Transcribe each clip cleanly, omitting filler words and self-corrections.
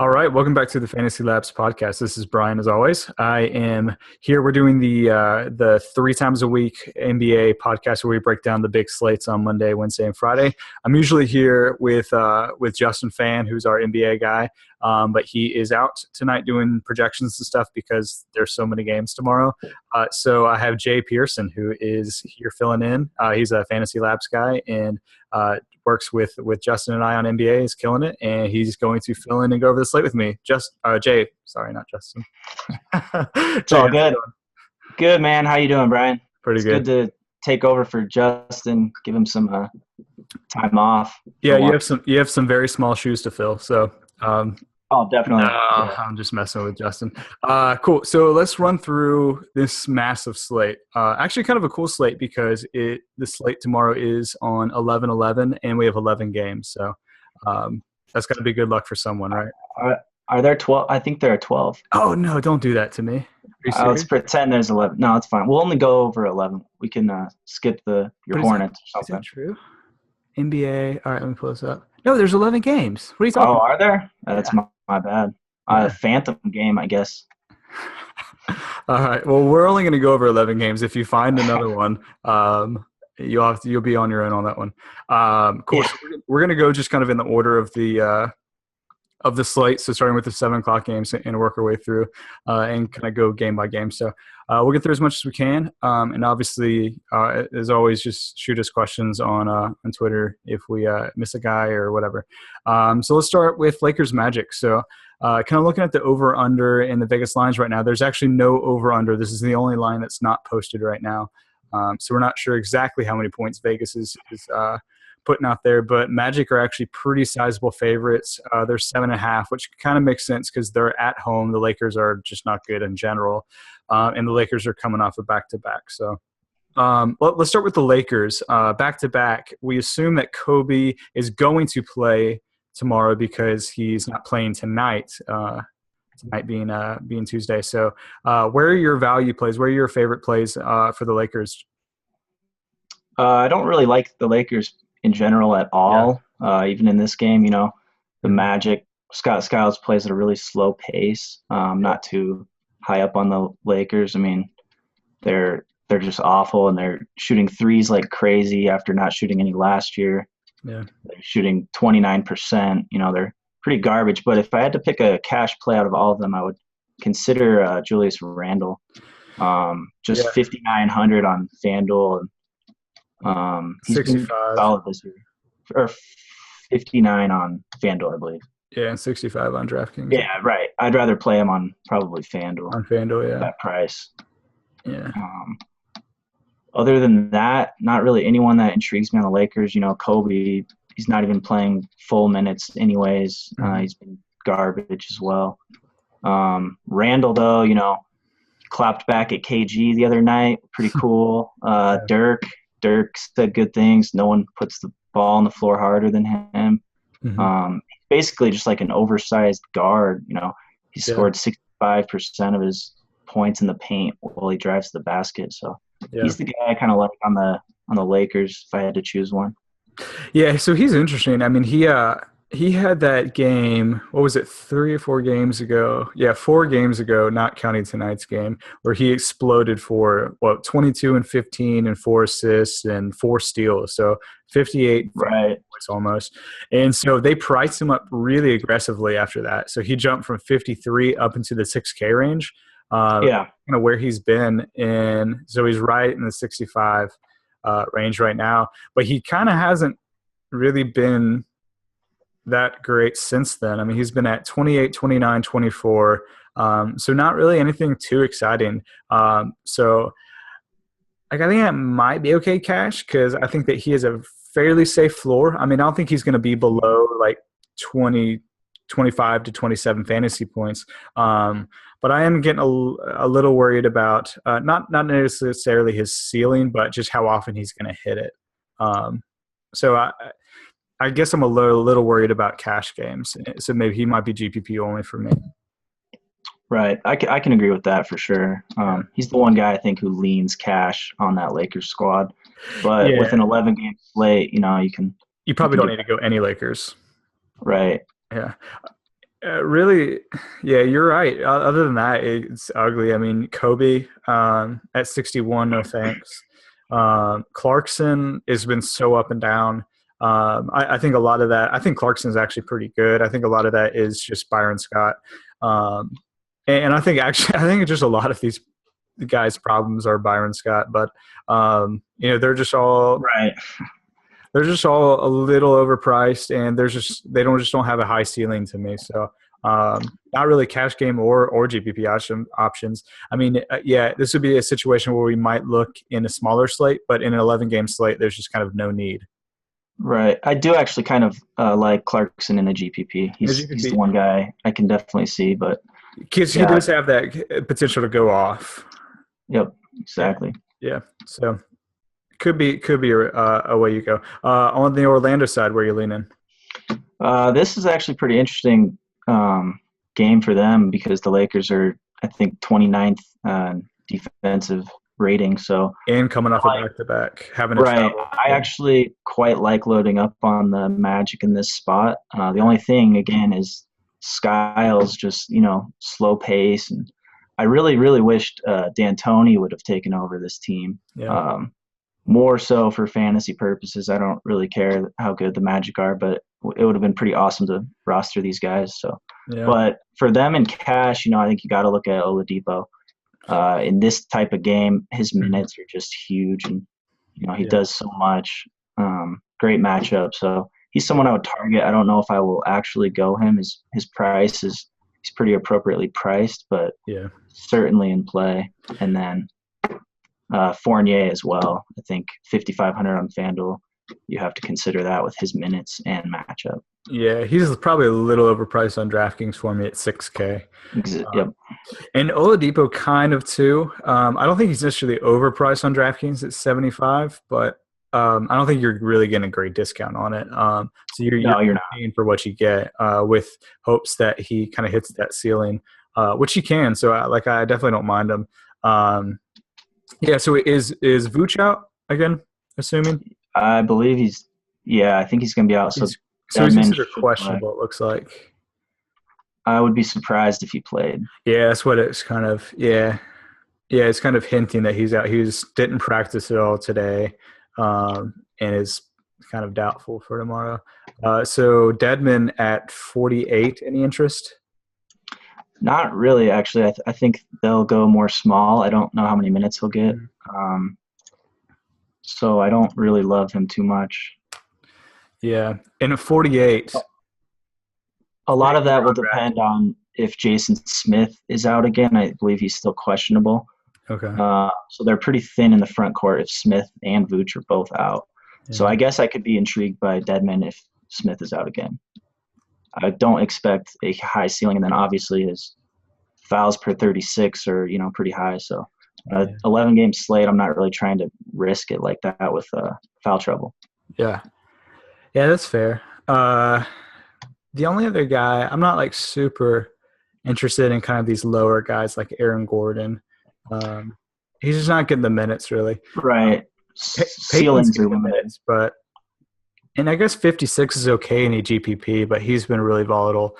All right, welcome back to the Fantasy Labs podcast. This is Brian, as always. I am here. We're doing the 3 times a week NBA podcast where we break down the big slates on Monday, Wednesday, and Friday. I'm usually here with Justin Fan, who's our NBA guy, but he is out tonight doing projections and stuff because there's so many games tomorrow. So I have Jay Pearson, who is here filling in. He's a Fantasy Labs guy and works with Justin and I on NBA. He's killing it, and he's going to fill in and go over the slate with me. Jay, sorry, not Justin. It's all good. Good, man. How you doing, Brian? Pretty it's good. Good to take over for Justin. Give him some time off. Yeah, you have some very small shoes to fill. So. Definitely. No, yeah. I'm just messing with Justin. Cool. So let's run through this massive slate. Actually, kind of a cool slate because the slate tomorrow is on 11/11, and we have 11 games. So that's got to be good luck for someone, right? Are there 12? I think there are 12. Oh, no, don't do that to me. Let's pretend there's 11. No, it's fine. We'll only go over 11. We can skip your Hornets or something. Is that true? NBA. All right, let me pull this up. No, there's 11 games. What are you talking about? Oh, are there? That's my bad. Phantom game, I guess. All right. Well, we're only going to go over 11 games. If you find another one, you'll be on your own on that one. Cool. Yeah. So we're going to go just kind of in the order of the slate. So starting with the 7:00 games and work our way through and kind of go game by game. So we'll get through as much as we can. And obviously, as always, just shoot us questions on Twitter if we miss a guy or whatever. So let's start with Lakers Magic. So kind of looking at the over-under in the Vegas lines right now, there's actually no over-under. This is the only line that's not posted right now. So we're not sure exactly how many points Vegas is putting out there, but Magic are actually pretty sizable favorites. They're 7.5, which kind of makes sense because they're at home. The Lakers are just not good in general, and the Lakers are coming off a back-to-back. So let's start with the Lakers. Back-to-back, we assume that Kobe is going to play tomorrow because he's not playing tonight. Tonight being Tuesday. So where are your value plays? Where are your favorite plays for the Lakers? I don't really like the Lakers in general at all. Yeah. Even in this game, the Magic, Scott Skiles plays at a really slow pace. Not too high up on the Lakers. I mean, they're just awful, and they're shooting threes like crazy after not shooting any last year. Yeah, they're shooting 29%. They're pretty garbage. But if I had to pick a cash play out of all of them, I would consider Julius Randle. Just 5,900 on FanDuel. He's 65 been solid this year, or 59 on FanDuel, I believe. Yeah, and 65 on DraftKings. Yeah, right. I'd rather play him on probably FanDuel. On FanDuel, yeah. That price. Yeah. Other than that, not really anyone that intrigues me on the Lakers. Kobe, he's not even playing full minutes anyways. He's been garbage as well. Randall, though, clapped back at KG the other night. Pretty cool. Dirk said good things. No one puts the ball on the floor harder than him. Mm-hmm. Basically just like an oversized guard. He scored 65% of his points in the paint while he drives to the basket. So he's the guy I kind of like on the Lakers if I had to choose one. Yeah, so he's interesting. I mean, he had that game, what was it, 3 or 4 games ago? Yeah, 4 games ago, not counting tonight's game, where he exploded for, 22 and 15 and 4 assists and 4 steals. So 58 points almost. And so they priced him up really aggressively after that. So he jumped from 53 up into the 6K range, kind of where he's been. And so he's right in the 65 range right now. But he kind of hasn't really been that great since then. I mean, he's been at 28, 29, 24. So not really anything too exciting. So I think that might be okay cash because I think that he has a fairly safe floor. I mean, I don't think he's going to be below like 25 to 27 fantasy points. But I am getting a little worried about not necessarily his ceiling, but just how often he's going to hit it. So I guess I'm a little worried about cash games. So maybe he might be GPP only for me. Right. I can agree with that for sure. He's the one guy I think who leans cash on that Lakers squad. But with an 11-game slate, you probably don't need to go any Lakers. Right. Yeah. Really, yeah, you're right. Other than that, it's ugly. I mean, Kobe at 61, no thanks. Clarkson has been so up and down. I think a lot of that. I think Clarkson's actually pretty good. I think a lot of that is just Byron Scott, um, and I think actually, I think just a lot of these guys' problems are Byron Scott. But they're just all Right. a little overpriced, and they don't have a high ceiling to me. So not really cash game or GPP options. I mean, yeah, this would be a situation where we might look in a smaller slate, but in an 11 game slate, there's just kind of no need. Right. I do actually kind of like Clarkson in the GPP. He's the one guy I can definitely see, but because he does have that potential to go off. Yep. Exactly. Yeah. So could be a way you go. On the Orlando side, where you leaning? This is actually pretty interesting game for them because the Lakers are, I think, 29th defensive rating. So and coming off a back-to-back, having a right. I actually quite like loading up on the Magic in this spot. The only thing again is Skiles just slow pace, and I really really wished D'Antoni would have taken over this team. Yeah. More so for fantasy purposes. I don't really care how good the Magic are, but it would have been pretty awesome to roster these guys. So, yeah. But for them in cash, I think you got to look at Oladipo. In this type of game, his minutes are just huge, and he does so much. Great matchup. So he's someone I would target. I don't know if I will actually go him. His price he's pretty appropriately priced, but yeah, certainly in play. And then Fournier as well. I think 5,500 on FanDuel. You have to consider that with his minutes and matchup. Yeah, he's probably a little overpriced on DraftKings for me at 6K. Yep. And Oladipo kind of too. I don't think he's necessarily overpriced on DraftKings at 75, but I don't think you're really getting a great discount on it. So you're not paying for what you get with hopes that he kind of hits that ceiling, which he can. So I definitely don't mind him. Yeah. So is Vooch out again? Assuming. I believe I think he's going to be out. So he's considered questionable, it looks like. I would be surprised if he played. Yeah, that's what it's kind of. Yeah, it's kind of hinting that he's out. He didn't practice at all today, and is kind of doubtful for tomorrow. So Dedmon at 48. Any interest? Not really, actually. I think they'll go more small. I don't know how many minutes he'll get. So I don't really love him too much. Yeah, and at 48. A lot of that will depend on if Jason Smith is out again. I believe he's still questionable. Okay. So they're pretty thin in the front court if Smith and Vooch are both out. Yeah. So I guess I could be intrigued by Dedmon if Smith is out again. I don't expect a high ceiling, and then obviously his fouls per 36 are pretty high. So 11 game slate, I'm not really trying to risk it like that with foul trouble. Yeah, that's fair. The only other guy, I'm not super interested in kind of these lower guys like Aaron Gordon. He's just not getting the minutes really. Right. Ceilings are limited, and I guess 56 is okay in a GPP, but he's been really volatile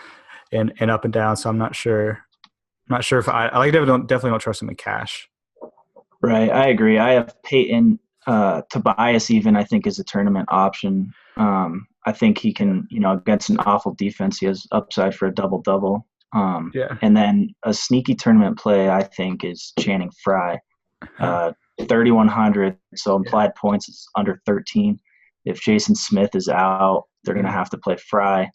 and up and down. So I'm not sure. I'm not sure if I definitely don't trust him in cash. Right. I agree. I have Peyton Tobias even, I think, is a tournament option. I think he can, against an awful defense, he has upside for a double-double. And then a sneaky tournament play, I think, is Channing Frye. 3,100, so implied points is under 13. If Jason Smith is out, they're going to have to play Frye.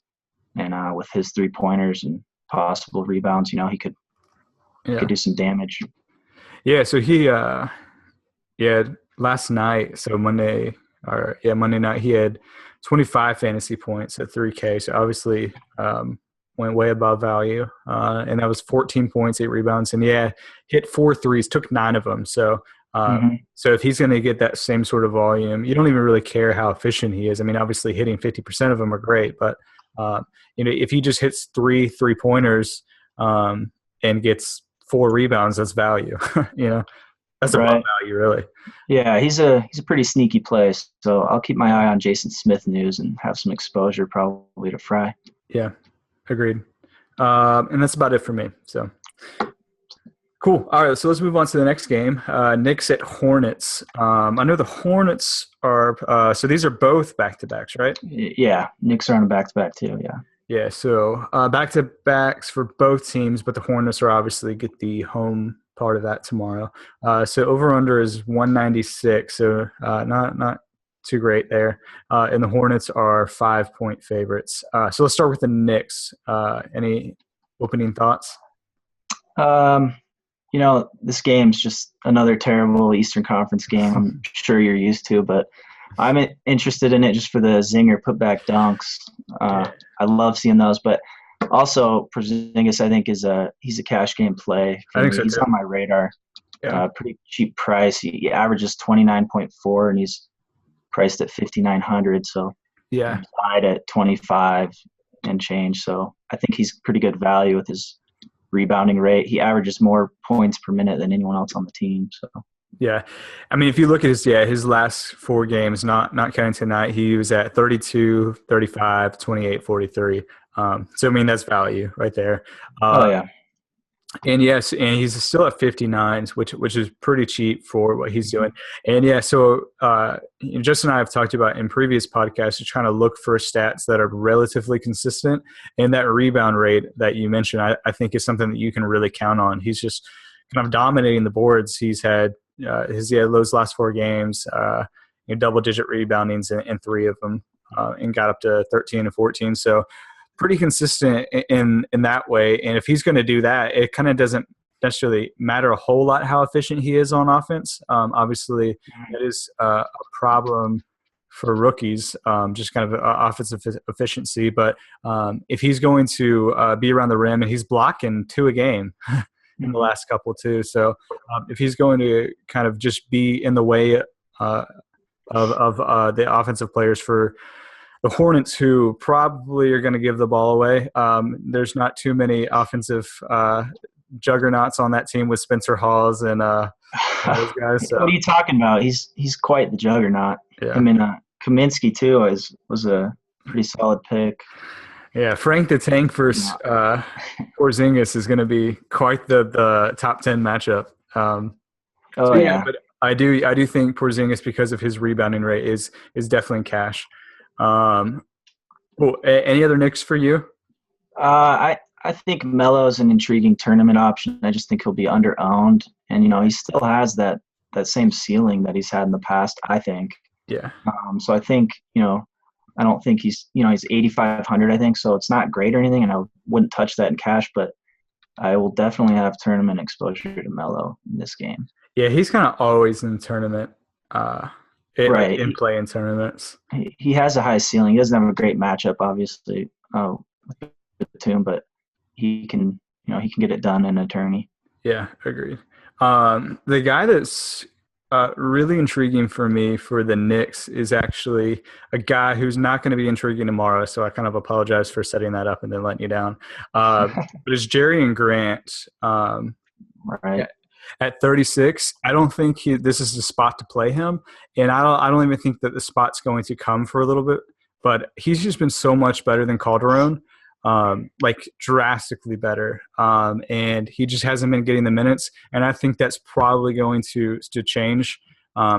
And with his three-pointers and possible rebounds, he could do some damage. Yeah, so he last night, so Monday night, he had 25 fantasy points at 3K. So obviously went way above value. And that was 14 points, 8 rebounds. And hit 4 threes, took 9 of them. So so if he's going to get that same sort of volume, you don't even really care how efficient he is. I mean, obviously hitting 50% of them are great, but if he just hits 3 3-pointers and gets 4 rebounds, that's value. That's about value, really. Yeah, he's a pretty sneaky play. So I'll keep my eye on Jason Smith news and have some exposure probably to Frye. Yeah, agreed. And that's about it for me. So cool. All right, so let's move on to the next game. Knicks at Hornets. I know the Hornets are so these are both back-to-backs, right? Yeah, Knicks are on a back-to-back too. Yeah. Yeah, so back-to-backs for both teams, but the Hornets are obviously get the home part of that tomorrow. So over/under is 196, so not too great there. And the Hornets are 5-point favorites. So let's start with the Knicks. Any opening thoughts? This game's just another terrible Eastern Conference game. I'm sure you're used to, but I'm interested in it just for the zinger putback dunks. I love seeing those, but also Porzingis, I think, he's a cash game play for I think me. so He's too. on my radar. Yeah. Pretty cheap price. He averages 29.4, and he's priced at 5,900. So Yeah. tied at 25 and change. So I think he's pretty good value with his rebounding rate. He averages more points per minute than anyone else on the team. So Yeah. I mean, if you look at his last 4 games, not counting tonight, he was at 32, 35, 28, 43. So, I mean, that's value right there. yeah. And yes, and he's still at 59s, which is pretty cheap for what he's doing. And yeah, so Justin and I have talked about in previous podcasts, trying to look for stats that are relatively consistent. And that rebound rate that you mentioned, I think is something that you can really count on. He's just kind of dominating the boards. He had those last 4 games, double-digit reboundings in 3 of them, and got up to 13 and 14. So pretty consistent in that way. And if he's going to do that, it kind of doesn't necessarily matter a whole lot how efficient he is on offense. Obviously, that is a problem for rookies, just kind of offensive efficiency. But if he's going to be around the rim, and he's blocking 2 a game in the last couple too. So if he's going to kind of just be in the way of the offensive players for the Hornets, who probably are going to give the ball away. There's not too many offensive juggernauts on that team with Spencer Hawes and those guys. So. What are you talking about? He's quite the juggernaut. Yeah. I mean, Kaminsky too was a pretty solid pick. Yeah, Frank the Tank versus Porzingis is going to be quite the top 10 matchup. Yeah. But I do think Porzingis, because of his rebounding rate, is definitely in cash. Cool. Any other Knicks for you? I think Melo's an intriguing tournament option. I just think he'll be under-owned, and he still has that same ceiling that he's had in the past, I think. Yeah. So I think I don't think he's 8,500, I think, so it's not great or anything, and I wouldn't touch that in cash, but I will definitely have tournament exposure to Melo in this game. Yeah, he's kind of always in tournament. Right. In play in tournaments. He has a high ceiling. He doesn't have a great matchup, obviously, with Batum, but he can get it done in a tourney. Yeah, agreed. The guy that's really intriguing for me for the Knicks is actually a guy who's not going to be intriguing tomorrow, so I kind of apologize for setting that up and then letting you down. But it's Jerry Grant. Right. At 36, I don't think this is the spot to play him, and I don't even think that the spot's going to come for a little bit. But he's just been so much better than Calderon, like drastically better, and he just hasn't been getting the minutes. And I think that's probably going to change.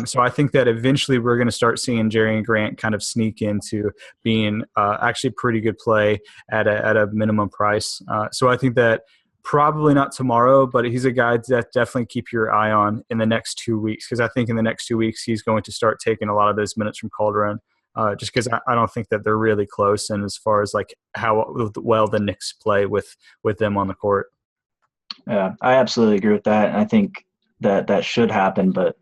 So I think that eventually we're going to start seeing Jerry Grant kind of sneak into being actually pretty good play at a minimum price. So I think that. Probably not tomorrow, but he's a guy that definitely keep your eye on in the next 2 weeks, because I think in the next 2 weeks he's going to start taking a lot of those minutes from Calderon, just because I don't think that they're really close, and as far as like how well the Knicks play with them on the court. Yeah, I absolutely agree with that, and I think that should happen, but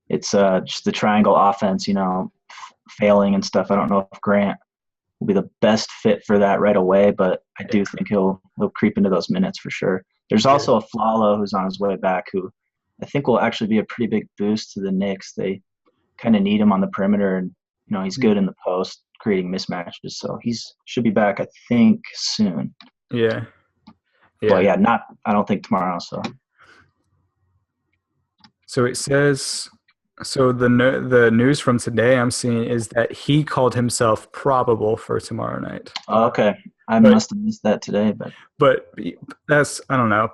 it's just the triangle offense, failing and stuff. I don't know if Grant will be the best fit for that right away, but I do think he'll creep into those minutes for sure. There's also a Flalo who's on his way back, who I think will actually be a pretty big boost to the Knicks. They kind of need him on the perimeter, and he's good in the post, creating mismatches. So should be back, I think, soon. Yeah. Well, I don't think tomorrow. So it says So the news from today I'm seeing is that he called himself probable for tomorrow night. Oh, okay. I But must have missed that today, but but that's I don't know.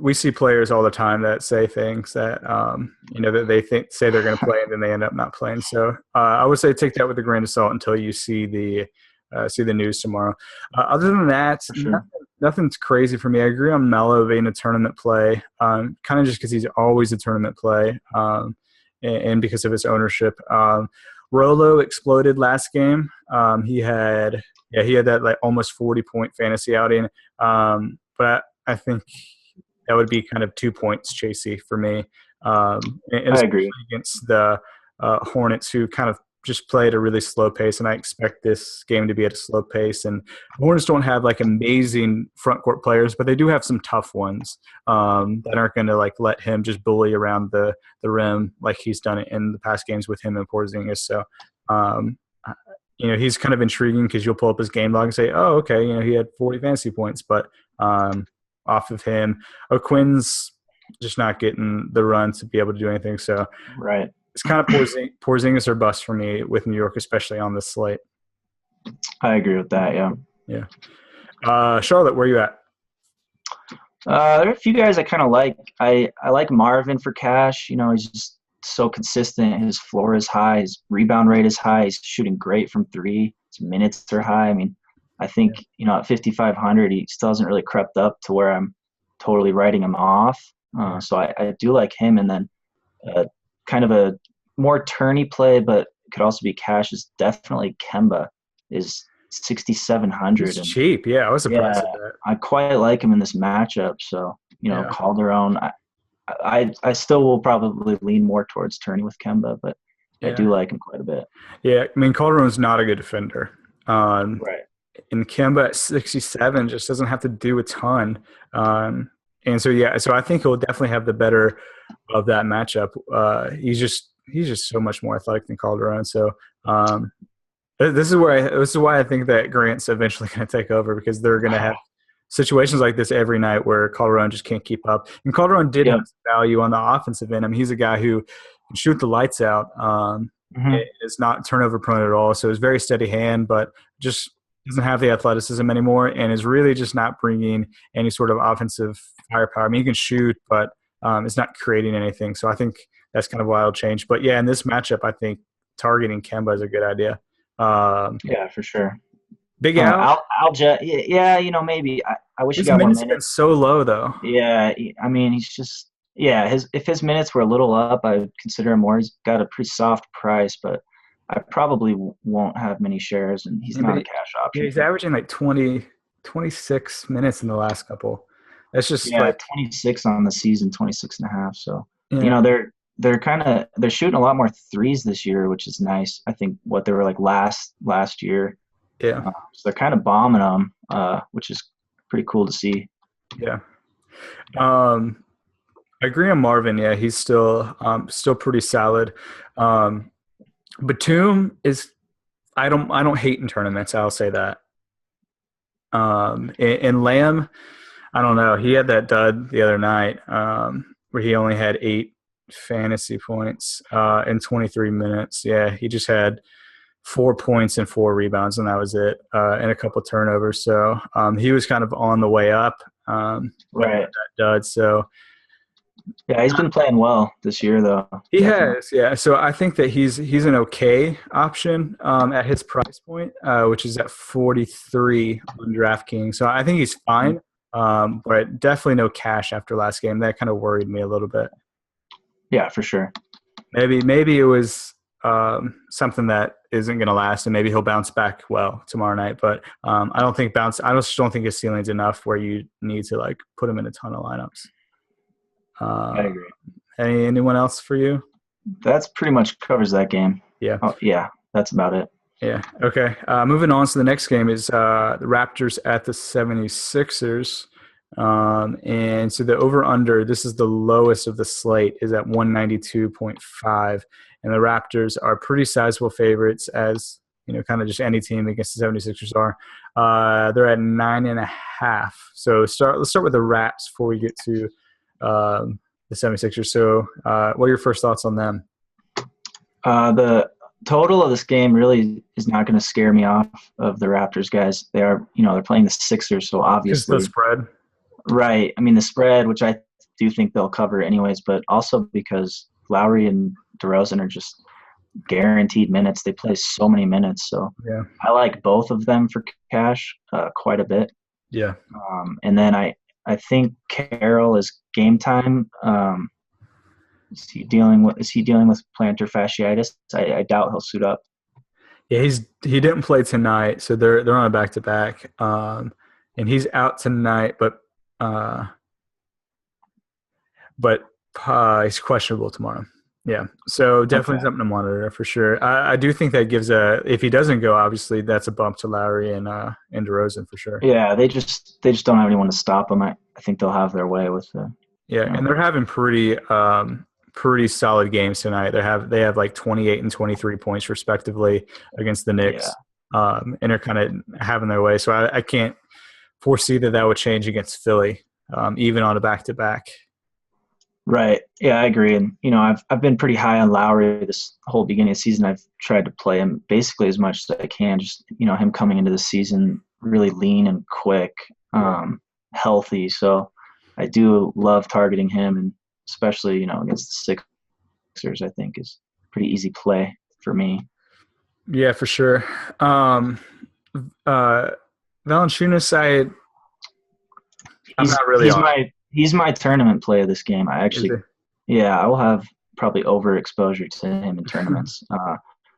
We see players all the time that say things that that they say they're going to play and then they end up not playing. So I would say take that with a grain of salt until you see the news tomorrow. Other than that, for sure. nothing's crazy for me. I agree on Melo being a tournament play, kind of just because he's always a tournament play, and because of his ownership. Rolo exploded last game. He had that like almost 40-point fantasy outing. But I think that would be kind of 2 points chasey for me. And I especially agree. against the Hornets, who kind of just play at a really slow pace, and I expect this game to be at a slow pace. And the Hornets don't have like amazing front court players, but they do have some tough ones that aren't going to like let him just bully around the rim like he's done it in the past games with him and Porzingis. So, um, he's kind of intriguing because you'll pull up his game log and say, "Oh, okay, he had 40 fantasy points," but off of him, O'Quinn's just not getting the run to be able to do anything. So Right. it's kind of Porzingis or bust for me with New York, especially on this slate. I agree with that. Yeah. Charlotte, where are you at? There are a few guys I kind of like. I like Marvin for cash. He's just so consistent. His floor is high. His rebound rate is high. He's shooting great from three. His minutes are high. I mean, I think, at 5,500, he still hasn't really crept up to where I'm totally writing him off. So I do like him. And then kind of a more tourney play, but could also be cash, is definitely Kemba is 6,700. It's cheap. Yeah, I was surprised at that. I quite like him in this matchup. So, Yeah. Calderon, I still will probably lean more towards tourney with Kemba, but I do like him quite a bit. Yeah, I mean, Calderon's not a good defender. Right. And Kemba at 67 just doesn't have to do a ton. And so I think he'll definitely have the better of that matchup. He's just so much more athletic than Calderon. So this is why I think that Grant's eventually going to take over, because they're going to have situations like this every night where Calderon just can't keep up. And Calderon did have value on the offensive end. I mean, he's a guy who can shoot the lights out. Is not turnover prone at all. So it's very steady hand, but just doesn't have the athleticism anymore, and is really just not bringing any sort of offensive firepower. I mean, he can shoot, but it's not creating anything. So I think that's kind of why it'll change. But yeah, in this matchup, I think targeting Kemba is a good idea. Yeah, for sure. Big Al? Maybe. I wish he His got more minutes have been minutes. so low, though. Yeah, I mean, he's just if his minutes were a little up, I would consider him more. He's got a pretty soft price, but I probably won't have many shares, and he's not a cash option. Yeah, he's averaging like 26 minutes in the last couple. That's just 26 on the season, 26 and a half. So, they're shooting a lot more threes this year, which is nice. I think what they were like last year. Yeah. So they're kind of bombing them, which is pretty cool to see. Yeah. I agree on Marvin. Yeah, he's still pretty solid. Batum is I don't hate in tournaments. I'll say that. And Lamb, I don't know. He had that dud the other night where he only had 8 fantasy points in 23 minutes. Yeah, he just had 4 points and 4 rebounds, and that was it, and a couple turnovers. So he was kind of on the way up. Right. That dud. So. Yeah, he's been playing well this year, though. He has, yeah. So I think that he's an okay option at his price point, which is at 43 on DraftKings. So I think he's fine, but definitely no cash after last game. That kind of worried me a little bit. Yeah, for sure. Maybe it was something that isn't going to last, and maybe he'll bounce back well tomorrow night. But I just don't think his ceiling's enough where you need to like put him in a ton of lineups. I agree. Anyone else for you? That's pretty much covers that game. Yeah. Yeah, that's about it. Yeah. Okay. Moving on. So the next game is the Raptors at the 76ers. And so the over-under, this is the lowest of the slate, is at 192.5. And the Raptors are pretty sizable favorites, as, kind of just any team against the 76ers are. They're at 9.5. So let's start with the Raps before we get to the 76ers. So what are your first thoughts on them? The total of this game really is not going to scare me off of the Raptors guys. They are, they're playing the Sixers, so Because the obviously, spread. right. I mean, the spread, which I do think they'll cover anyways, but also because Lowry and DeRozan are just guaranteed minutes. They play so many minutes, so Yeah. I like both of them for cash quite a bit. Yeah. And then I think Carroll is game time. Is he dealing with plantar fasciitis? I doubt he'll suit up. Yeah, he didn't play tonight, so they're on a back to back. And he's out tonight, but he's questionable tomorrow. Yeah, so definitely something to monitor for sure. I do think that gives if he doesn't go, obviously that's a bump to Lowry and DeRozan for sure. Yeah, they just don't have anyone to stop them. I think they'll have their way with the. And they're having pretty solid games tonight. They have like 28 and 23 points respectively against the Knicks, and they're kind of having their way. So I can't foresee that would change against Philly, even on a back to back. Right. Yeah, I agree. And I've been pretty high on Lowry this whole beginning of the season. I've tried to play him basically as much as I can. Just him coming into the season really lean and quick, healthy. So I do love targeting him, and especially against the Sixers, I think is pretty easy play for me. Yeah, for sure. Valanciunas, I'm not really on. He's my tournament play of this game. I will have probably overexposure to him in tournaments.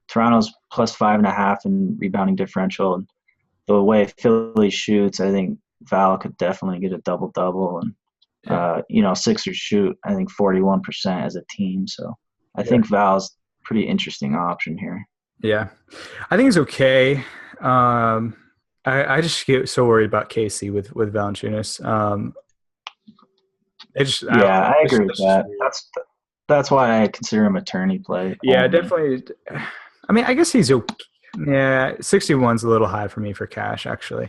Toronto's plus 5.5 in rebounding differential, and the way Philly shoots, I think Val could definitely get a double-double. And Sixers shoot, I think 41% as a team. So I think Val's a pretty interesting option here. Yeah, I think it's okay. I just get so worried about Casey with Valanciunas. I agree with that. That's why I consider him a tourney play. Yeah, definitely. I mean, I guess he's okay. Yeah, 61's a little high for me for cash, actually.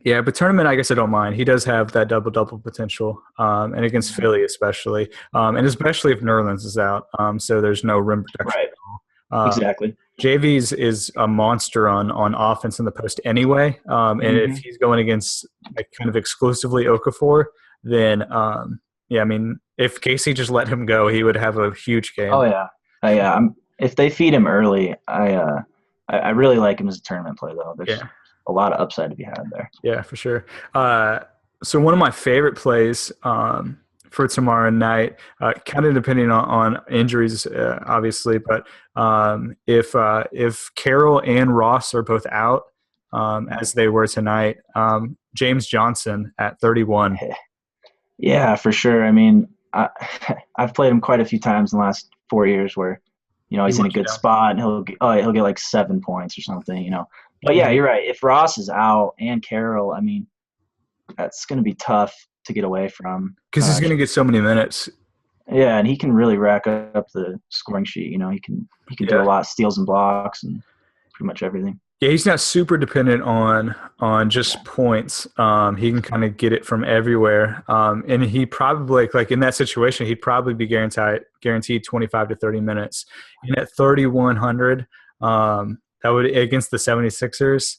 Yeah, but tournament, I guess I don't mind. He does have that double-double potential, and against Philly especially, and especially if Nerlens is out, so there's no rim protection. Right. Exactly. JV's is a monster on offense in the post anyway, and if he's going against kind of exclusively Okafor, then I mean, if Casey just let him go, he would have a huge game. Oh yeah, if they feed him early, I really like him as a tournament play though. There's a lot of upside to be had there. Yeah, for sure. So one of my favorite plays for tomorrow night, kind of depending on injuries, obviously, but if Carroll and Ross are both out, as they were tonight, James Johnson at 31. Yeah, for sure. I mean, I've played him quite a few times in the last 4 years where, he's in a good spot and he'll get like 7 points or something, But yeah, you're right. If Ross is out and Carroll, I mean, that's going to be tough to get away from. Because he's going to get so many minutes. Yeah, and he can really rack up the scoring sheet. He can do a lot of steals and blocks and pretty much everything. Yeah, he's not super dependent on just points. He can kind of get it from everywhere. And he probably, like in that situation, he'd probably be guaranteed 25 to 30 minutes. And at 3,100, that would against the 76ers.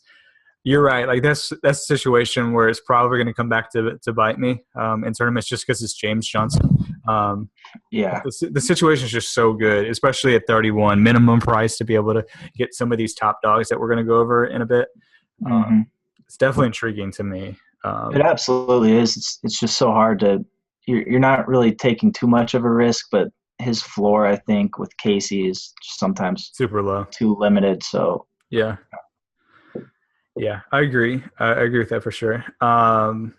You're right. Like that's a situation where it's probably going to come back to bite me in tournaments just because it's James Johnson. The situation is just so good, especially at 31 minimum price to be able to get some of these top dogs that we're going to go over in a bit. It's definitely intriguing to me. It absolutely is. It's just so hard to. You're not really taking too much of a risk, but his floor, I think, with Casey is sometimes super low, too limited. So yeah. Yeah, I agree. I agree with that for sure. So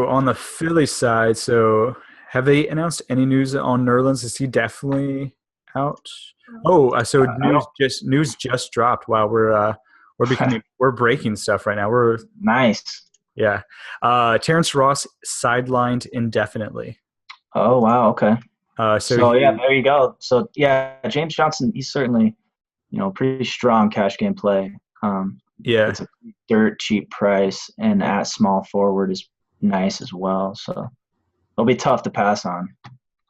on the Philly side, so have they announced any news on Nerlens? Is he definitely out? Oh, so news just dropped. Wow, we're breaking stuff right now. We're nice. Yeah. Terrence Ross sidelined indefinitely. Oh wow, okay. So there you go. So yeah, James Johnson, he's certainly pretty strong cash game play. It's a dirt cheap price, and at small forward is nice as well. So it'll be tough to pass on.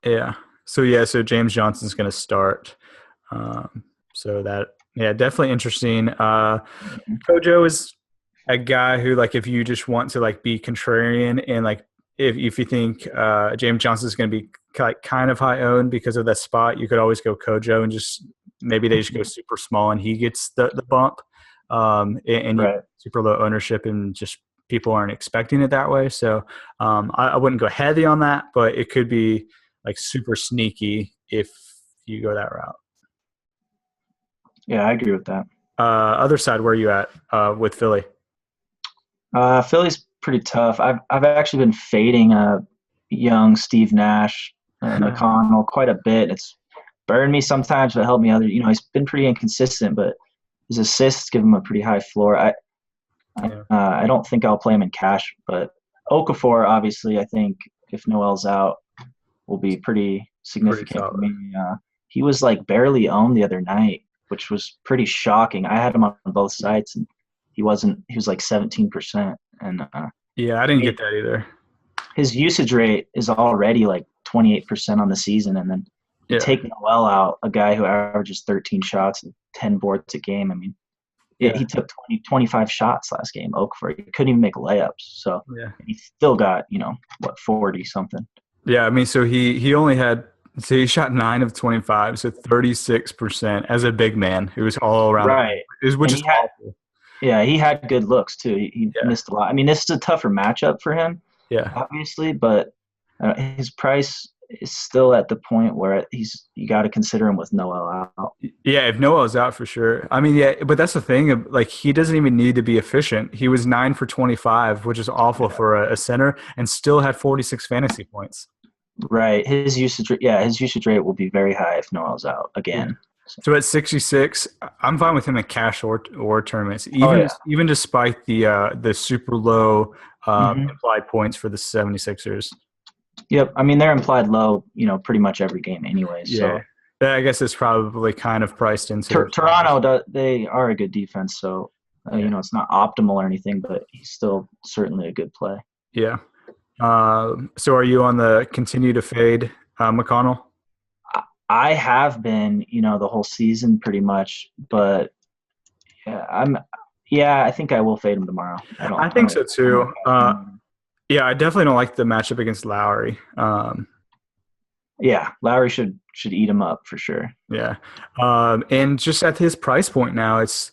Yeah, So James Johnson's going to start. So that, yeah, definitely interesting. Kojo is a guy who, like, if you just want to like be contrarian and like if you think James Johnson is going to be kind of high owned because of that spot, you could always go Kojo and just maybe they just go super small and he gets the bump. And you Right. super low ownership and just people aren't expecting it that way. So I wouldn't go heavy on that, but it could be like super sneaky if you go that route. Yeah, I agree with that. Other side, where are you at with Philly? Philly's pretty tough. I've actually been fading young Steve Nash, McConnell quite a bit. It's burned me sometimes, but helped me other. He's been pretty inconsistent, but his assists give him a pretty high floor. I don't think I'll play him in cash, but Okafor, obviously, I think if Noel's out, will be pretty significant for me. He was like barely owned the other night, which was pretty shocking. I had him on both sides, and he wasn't. He was like 17%, and yeah, I didn't get that either. His usage rate is already like 28% on the season, and then you take Noel out, a guy who averages 13 shots and 10 boards a game. I mean, he took 25 shots last game. Okafor, he couldn't even make layups, so he still got 40 something. Yeah, I mean, so he only had. So he shot 9 of 25, so 36% as a big man. It was all around, right? Which is awful. Yeah, he had good looks too. He missed a lot. I mean, this is a tougher matchup for him, obviously, but his price is still at the point where you got to consider him with Noel out. Yeah, if Noel's out for sure. I mean, yeah, but that's the thing. Like, he doesn't even need to be efficient. He was 9 for 25, which is awful for a center, and still had 46 fantasy points. Right. His usage rate will be very high if Noel's out again. Yeah. So at 66, I'm fine with him in cash or tournaments, even despite the super low implied points for the 76ers. Yep. I mean, they're implied low, pretty much every game anyways. Yeah. So I guess it's probably kind of priced into Toronto. They are a good defense, so it's not optimal or anything, but he's still certainly a good play. Yeah. So are you on the continue to fade McConnell? I have been, the whole season pretty much, but I think I will fade him tomorrow. I think so too. Yeah, I definitely don't like the matchup against Lowry. Lowry should eat him up for sure. Yeah. And just at his price point now, it's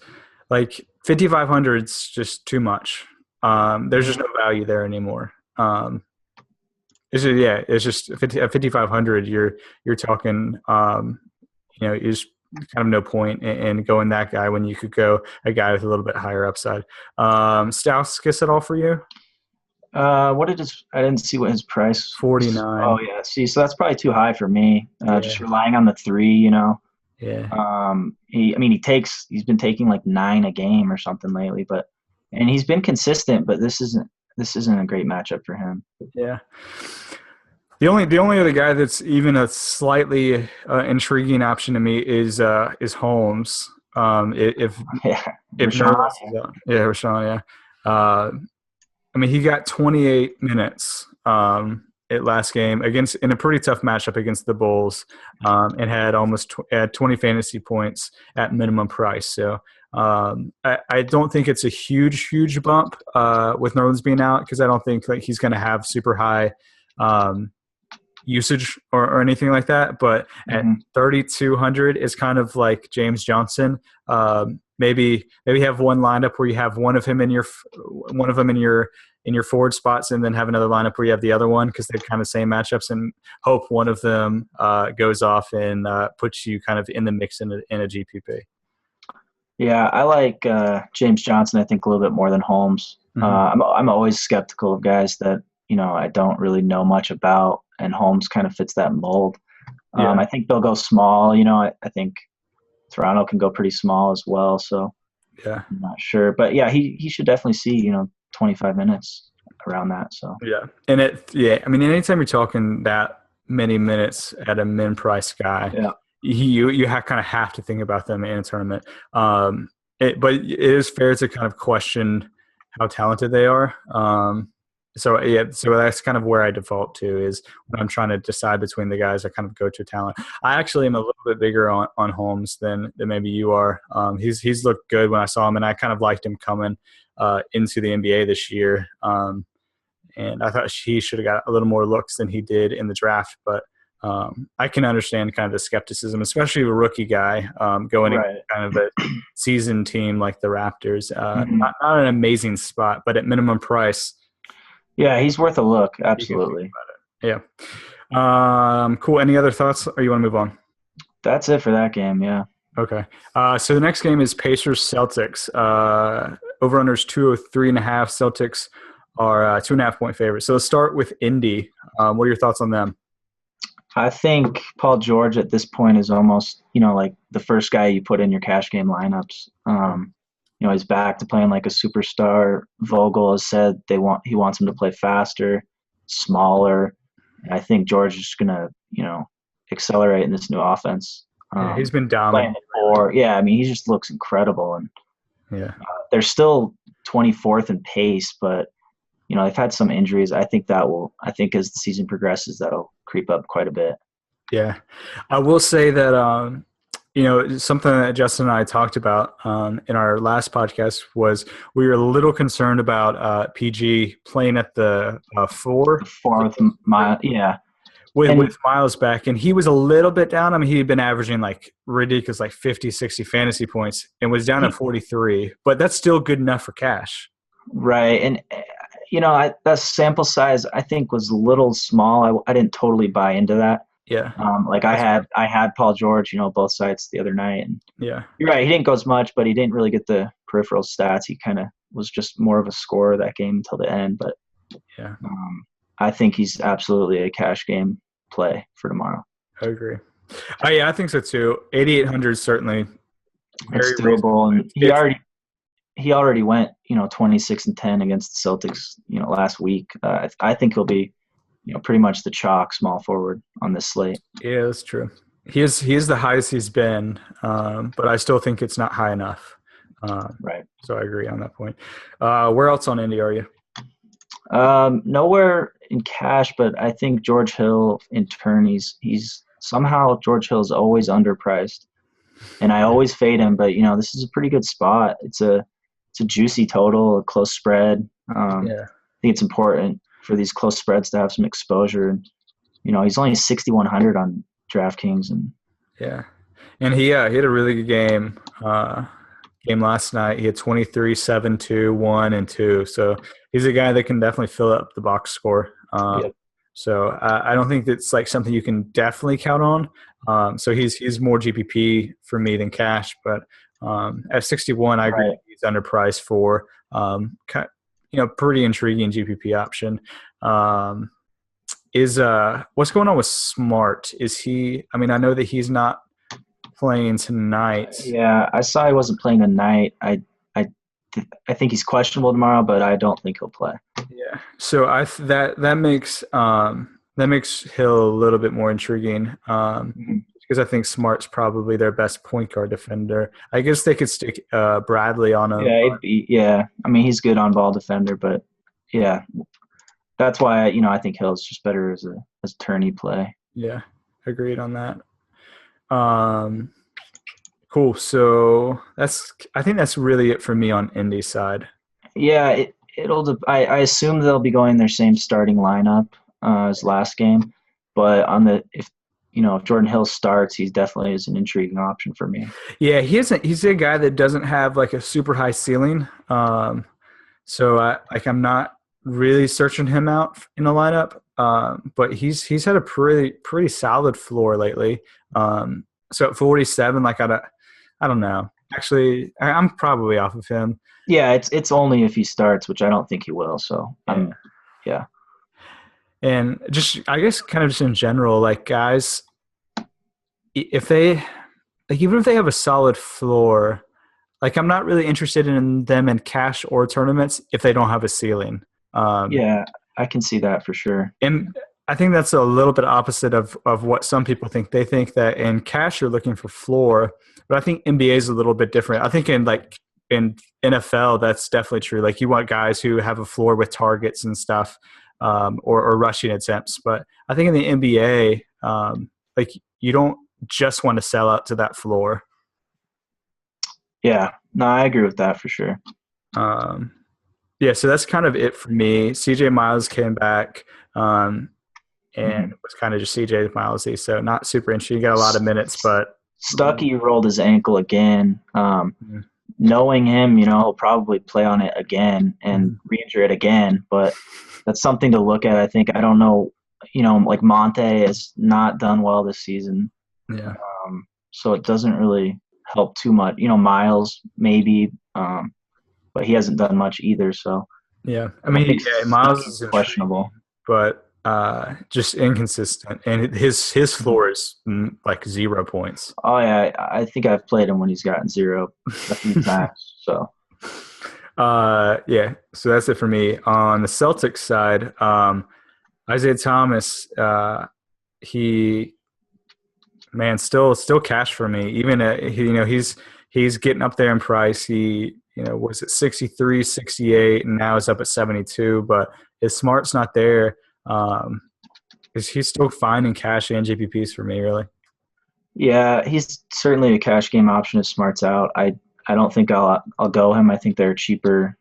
like 5,500 is just too much. There's just no value there anymore. It's just at 5,500. You're talking, is kind of no point in going that guy when you could go a guy with a little bit higher upside. Stauskas at all for you? I didn't see what his price. 49. Oh yeah. See, so that's probably too high for me. Just relying on the 3, Yeah. He's been taking like 9 a game or something lately, and he's been consistent, but this isn't a great matchup for him. Yeah. The only other guy that's even a slightly intriguing option to me is Holmes. If Rashawn, I mean, he got 28 minutes at last game in a pretty tough matchup against the Bulls, and had almost 20 fantasy points at minimum price. So I don't think it's a huge bump with Nerlens being out, because I don't think like he's going to have super high usage or anything like that. But at 3,200 is kind of like James Johnson. Maybe have one lineup where you have one of them in your forward spots, and then have another lineup where you have the other one, because they're kind of same matchups, and hope one of them goes off and puts you kind of in the mix in a GPP. Yeah, I like James Johnson, I think, a little bit more than Holmes. I'm always skeptical of guys that I don't really know much about, and Holmes kind of fits that mold. I think they'll go small. I think Toronto can go pretty small as well. So I'm not sure, but he should definitely see 25 minutes around that. So and I mean, anytime you're talking that many minutes at a min price guy, you kind of have to think about them in a tournament. But it is fair to kind of question how talented they are. So so that's kind of where I default to is when I'm trying to decide between the guys. I kind of go to talent. I actually am a little bit bigger on Holmes than maybe you are. He's looked good when I saw him, and I kind of liked him coming into the NBA this year. And I thought he should have got a little more looks than he did in the draft, but I can understand kind of the skepticism, especially a rookie guy going Right. into kind of a seasoned team like the Raptors. Mhm. Not an amazing spot, but at minimum price, Yeah, he's worth a look. you can think Absolutely. about it. Yeah. Cool. Any other thoughts, or you want to move on? That's it for that game. Yeah. Okay. So the next game is Pacers Celtics. Over unders 203.5. Celtics are 2.5 point favorites. So let's start with Indy. What are your thoughts on them? I think Paul George at this point is almost, like the first guy you put in your cash game lineups. He's back to playing like a superstar. Vogel has said he wants him to play faster, smaller. I think George is going to, accelerate in this new offense. Yeah, he's been Playing dominant. the four. Yeah, I mean, he just looks incredible. And Yeah. they're still 24th in pace, but they've had some injuries. I think as the season progresses, that'll creep up quite a bit. Yeah. I will say that, something that Justin and I talked about in our last podcast was we were a little concerned about PG playing at the 4. The fourth, yeah. With Miles back, and he was a little bit down. I mean, he had been averaging like ridiculous, like 50, 60 fantasy points and was down at 43, but that's still good enough for cash. Right. And, that sample size I think was a little small. I didn't totally buy into that. Yeah. I had Paul George, both sides the other night. And yeah, you're right. He didn't go as much, but he didn't really get the peripheral stats. He kind of was just more of a scorer that game until the end. But yeah, I think he's absolutely a cash game play for tomorrow. I agree. Yeah, I think so too. 8,800 certainly. It's doable, and he already went 26-10 against the Celtics last week. I think he'll be pretty much the chalk small forward on this slate. Yeah, that's true. He is the highest he's been, but I still think it's not high enough. Right. So I agree on that point. Where else on Indy are you? Nowhere in cash, but I think George Hill in turn, he's somehow George Hill's always underpriced, and I always fade him. But this is a pretty good spot. It's a juicy total, a close spread. I think it's important for these close spreads to have some exposure. And he's only 6,100 on DraftKings, and he had a really good game. Game last night. He had 23, 7, 2, 1, and 2. So he's a guy that can definitely fill up the box score. So I don't think it's like something you can definitely count on. So he's more GPP for me than cash, but at 61, I agree he's underpriced for pretty intriguing GPP option. What's going on with Smart? Is he? I mean, I know that he's not playing tonight. Yeah, I saw he wasn't playing tonight. I think he's questionable tomorrow, but I don't think he'll play. Yeah. So that makes Hill a little bit more intriguing because I think Smart's probably their best point guard defender. I guess they could stick Bradley on him. Yeah, I mean, he's good on ball defender, but yeah, that's why I think Hill's just better as a tourney play. Yeah, agreed on that. Cool. So I think that's really it for me on Indy side. Yeah, I assume they'll be going their same starting lineup as last game, but if Jordan Hill starts, he definitely is an intriguing option for me. Yeah, he's a guy that doesn't have like a super high ceiling. So I'm not really searching him out in the lineup. But he's had a pretty solid floor lately. So at 47, like I don't know. Actually, I'm probably off of him. Yeah, it's only if he starts, which I don't think he will. So yeah. And just I guess kind of just in general, like guys, if they like even if they have a solid floor, like I'm not really interested in them in cash or tournaments if they don't have a ceiling. Yeah, I can see that for sure. And I think that's a little bit opposite of what some people think. They think that in cash you're looking for floor, but I think NBA is a little bit different. I think in like in NFL, that's definitely true. Like you want guys who have a floor with targets and stuff, or rushing attempts. But I think in the NBA, like you don't just want to sell out to that floor. Yeah, no, I agree with that for sure. Um, yeah, so that's kind of it for me. CJ Miles came back, and was kind of just CJ Milesy, so not super interesting. He got a lot of minutes, but Stuckey rolled his ankle again. Knowing him, he'll probably play on it again and re-injure it again. But that's something to look at. I think I don't know. Like Monte has not done well this season. Yeah. So it doesn't really help too much. Miles maybe, but he hasn't done much either. So yeah, I mean, Miles is questionable, but just inconsistent, and his floor is like 0 points. Oh yeah, I think I've played him when he's gotten 0 a few times. So yeah, so that's it for me. On the Celtics side, Isaiah Thomas, still cash for me. Even he's getting up there in price. He was at 63, 68, and now is up at 72. But if Smart's not there, he's still finding cash and GPPs for me, really. Yeah, he's certainly a cash game option if Smart's out. I don't think I'll go him. I think there are cheaper,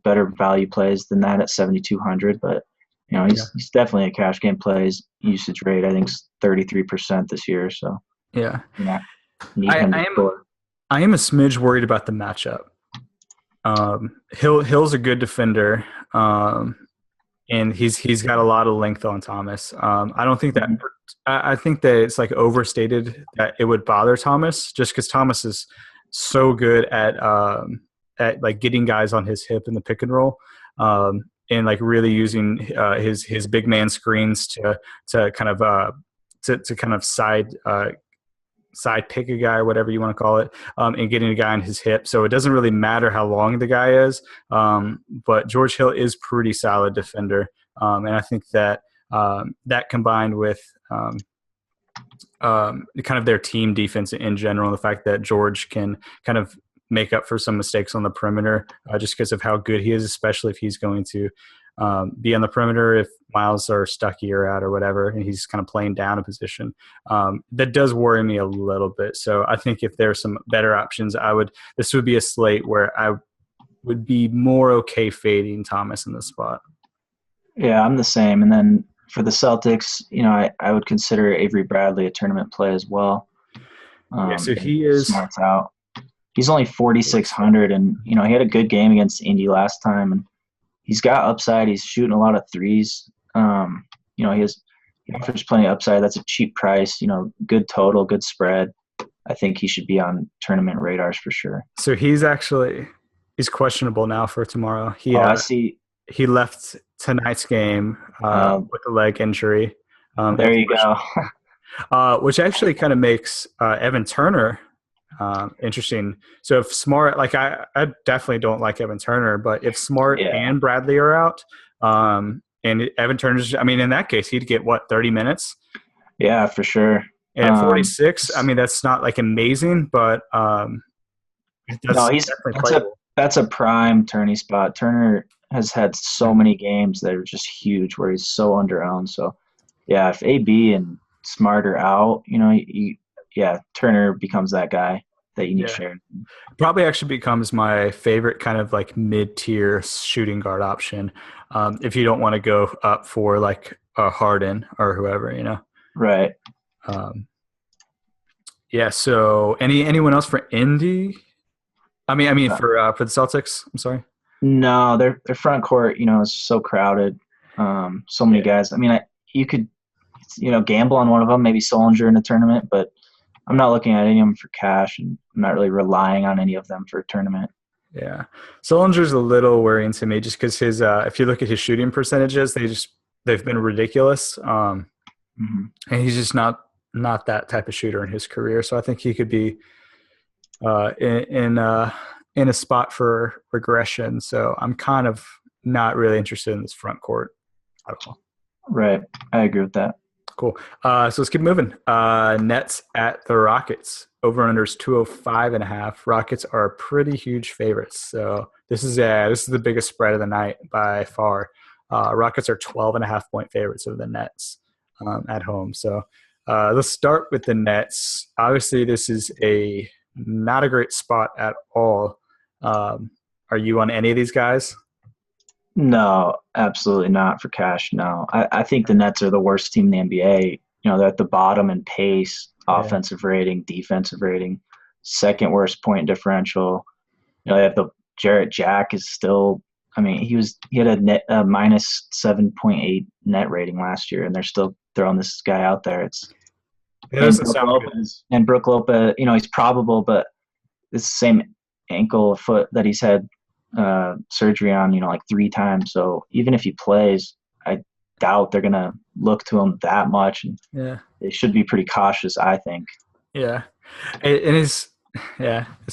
better value plays than that at 7,200. But he's definitely a cash game play. His usage rate I think is 33% this year. So yeah, I am a smidge worried about the matchup. Hill's a good defender, and he's got a lot of length on Thomas. I don't think that. I think that it's like overstated that it would bother Thomas, just because Thomas is so good at like getting guys on his hip in the pick and roll, and like really using his big man screens to kind of side pick a guy, or whatever you want to call it, and getting a guy on his hip. So it doesn't really matter how long the guy is. But George Hill is pretty solid defender. And I think that that combined with kind of their team defense in general, the fact that George can kind of make up for some mistakes on the perimeter, just because of how good he is, especially if he's going to be on the perimeter if Miles or Stuckey are out or whatever, and he's kind of playing down a position. That does worry me a little bit. So I think if there are some better options, this would be a slate where I would be more okay fading Thomas in this spot. Yeah, I'm the same. And then for the Celtics, I would consider Avery Bradley a tournament play as well. So he is Smart's out. He's only 4,600, and he had a good game against Indy last time, and he's got upside. He's shooting a lot of threes. He offers plenty of upside. That's a cheap price. Good total, good spread. I think he should be on tournament radars for sure. So he's questionable now for tomorrow. I see. He left tonight's game with a leg injury. There you go. Which actually kind of makes Evan Turner interesting. So if Smart, like I definitely don't like Evan Turner, but if Smart and Bradley are out, and Evan Turner's, in that case, he'd get 30 minutes? Yeah, for sure. And at 46, that's not like amazing, but that's a prime Turney spot. Turner has had so many games that are just huge where he's so underowned. So yeah, if AB and Smart are out, Turner becomes that guy that you need to share. Probably actually becomes my favorite kind of like mid-tier shooting guard option, if you don't want to go up for like a Harden or whoever, Right. So anyone else for Indy? For the Celtics, I'm sorry. No, their front court, is so crowded. So many guys. You could, gamble on one of them, maybe Solinger in a tournament, but I'm not looking at any of them for cash, and I'm not really relying on any of them for a tournament. Yeah. Solinger's a little worrying to me just because his if you look at his shooting percentages, they've been ridiculous. And he's just not that type of shooter in his career. So I think he could be in a spot for regression. So I'm kind of not really interested in this front court at all. Right. I agree with that. Cool. So let's keep moving. Nets at the Rockets. Over under is 205.5. Rockets are pretty huge favorites. So this is the biggest spread of the night by far. Rockets are 12.5 point favorites of the Nets at home. So let's start with the Nets. Obviously, this is not a great spot at all. Are you on any of these guys? No, absolutely not for cash. No, I think the Nets are the worst team in the NBA. They're at the bottom in pace, offensive rating, defensive rating, second worst point differential. They have the Jarrett Jack is still. I mean, he had a minus 7.8 net rating last year, and they're still throwing this guy out there. It doesn't sound good. Brook Lopez, he's probable, but it's the same ankle foot that he's had surgery on, like 3 times. So even if he plays, I doubt they're gonna look to him that much. And they should be pretty cautious, I think. Yeah, it's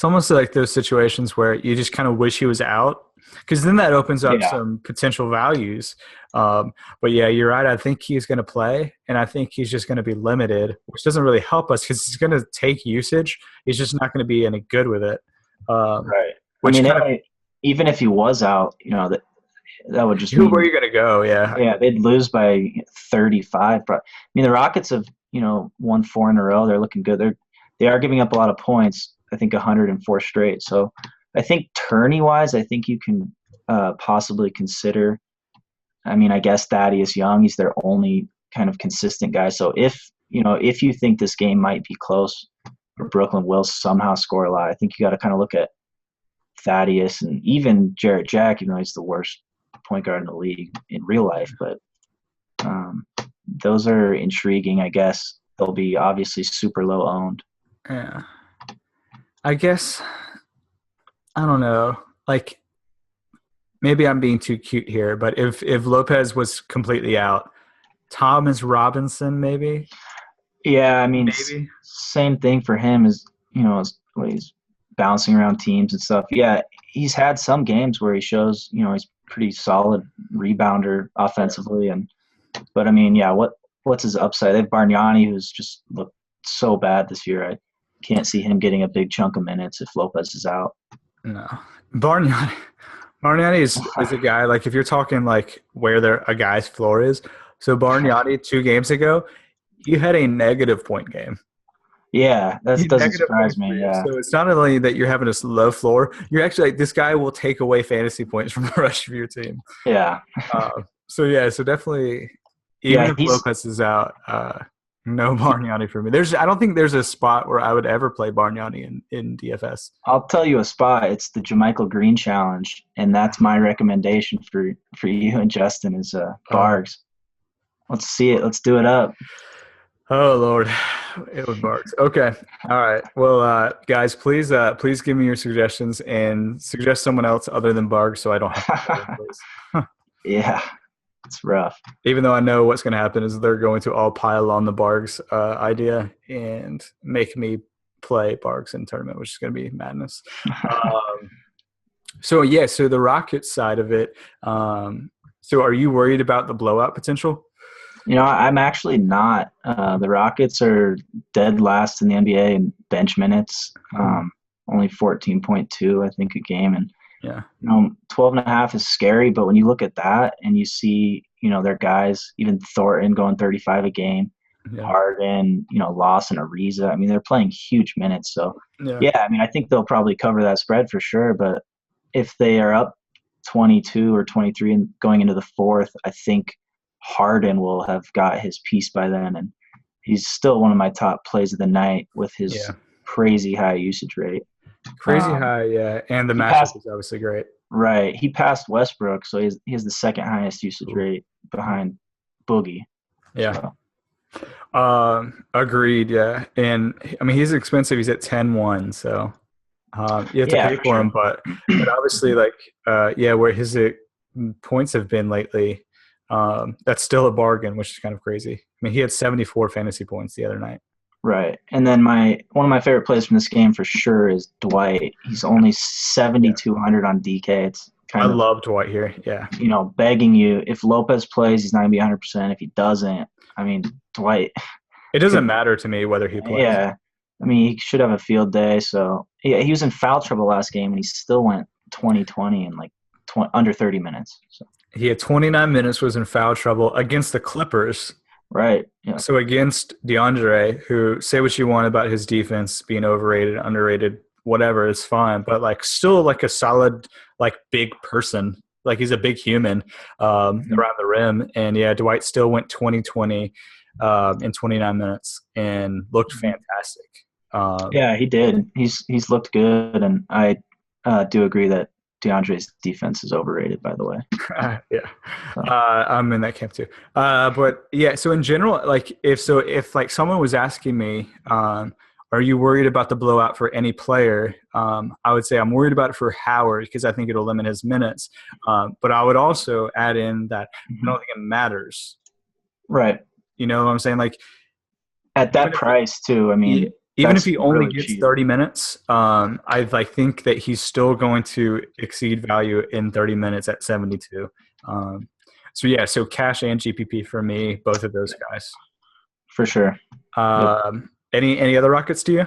almost like those situations where you just kind of wish he was out, because then that opens up some potential values. But yeah, you're right. I think he's going to play, and I think he's just going to be limited, which doesn't really help us because he's going to take usage. He's just not going to be any good with it. Right. Even if he was out, that would just mean, where are you going to go? Yeah, they'd lose by 35. But the Rockets have won 4 in a row. They're looking good. They are giving up a lot of points. I think 104 straight. So I think tourney-wise, I think you can possibly consider. I guess Thaddeus Young. He's their only kind of consistent guy. So if you think this game might be close, or Brooklyn will somehow score a lot, I think you got to kind of look at Thaddeus and even Jarrett Jack, even though he's the worst point guard in the league in real life. But those are intriguing. I guess they'll be obviously super low owned. Yeah. I guess, I don't know. Like, maybe I'm being too cute here, but if Lopez was completely out, Thomas Robinson maybe? Yeah, maybe. Same thing for him as, he's bouncing around teams and stuff. Yeah, he's had some games where he shows, he's pretty solid rebounder offensively. But what's his upside? They have Bargnani, who's just looked so bad this year. I can't see him getting a big chunk of minutes if Lopez is out. No. Bargnani is a guy, like, if you're talking like where a guy's floor is. So Bargnani 2 games ago, he had a negative point game. Yeah, that doesn't surprise me. Yeah. So it's not only that you're having a low floor, you're actually like, this guy will take away fantasy points from the rest of your team. Yeah. So definitely, even if Lopez is out, no Bargnani for me. I don't think there's a spot where I would ever play Bargnani in DFS. I'll tell you a spot. It's the JaMychal Green challenge, and that's my recommendation for you and Justin is Bargs. Let's see it. Let's do it up. Oh Lord, it was Bargs. Okay, all right. Well, guys, please give me your suggestions and suggest someone else other than Bargs, so I don't have to. Yeah. It's rough. Even though I know what's going to happen is they're going to all pile on the Bargs idea and make me play Bargs in tournament, which is going to be madness. So the Rockets side of it. So are you worried about the blowout potential? I'm actually not. The Rockets are dead last in the NBA in bench minutes. Only 14.2, I think, a game. And 12.5 is scary, but when you look at that and you see, their guys, even Thornton going 35 a game, Harden, Lawson, Ariza, they're playing huge minutes. So, I think they'll probably cover that spread for sure. But if they are up 22 or 23 and going into the 4th, I think Harden will have got his piece by then. And he's still one of my top plays of the night with his crazy high usage rate. Crazy high, yeah, and the matchup is obviously great. Right, he passed Westbrook, so he has the second highest usage rate behind Boogie. Yeah, so. Agreed. Yeah, and he's expensive. He's at 10-1, so you have to pay for him. But obviously, where his points have been lately, that's still a bargain, which is kind of crazy. He had 74 fantasy points the other night. Right. And then one of my favorite plays from this game for sure is Dwight. He's only 7,200 on DK. It's I kind of, love Dwight here. Yeah. begging you. If Lopez plays, he's not going to be 100%. If he doesn't, I mean, Dwight It could, doesn't matter to me whether he plays. yeah. I mean, he should have a field day. So, yeah, he was in foul trouble last game, and he still went 20-20 in like under 30 minutes. So, He had 29 minutes, was in foul trouble against the Clippers. right. Yeah. So against DeAndre, who say what you want about his defense being overrated, underrated, whatever, it's fine. But like still like a solid, like big person. Like he's a big human around the rim. And yeah, Dwight still went 20-20 in 29 minutes and looked fantastic. Yeah, he did. He's looked good, and I do agree that DeAndre's defense is overrated, by the way. Yeah, I'm in that camp too. But yeah, so in general, like if like someone was asking me, are you worried about the blowout for any player? I would say I'm worried about it for Howard because I think it'll limit his minutes. But I would also add in that I don't think it matters. Right. You know what I'm saying? Like at that price too. I mean, even if he only really gets cheap. 30 minutes, I like think that he's still going to exceed value in 30 minutes at 72. So yeah, so cash and GPP for me, both of those guys. For sure. Any other Rockets to you?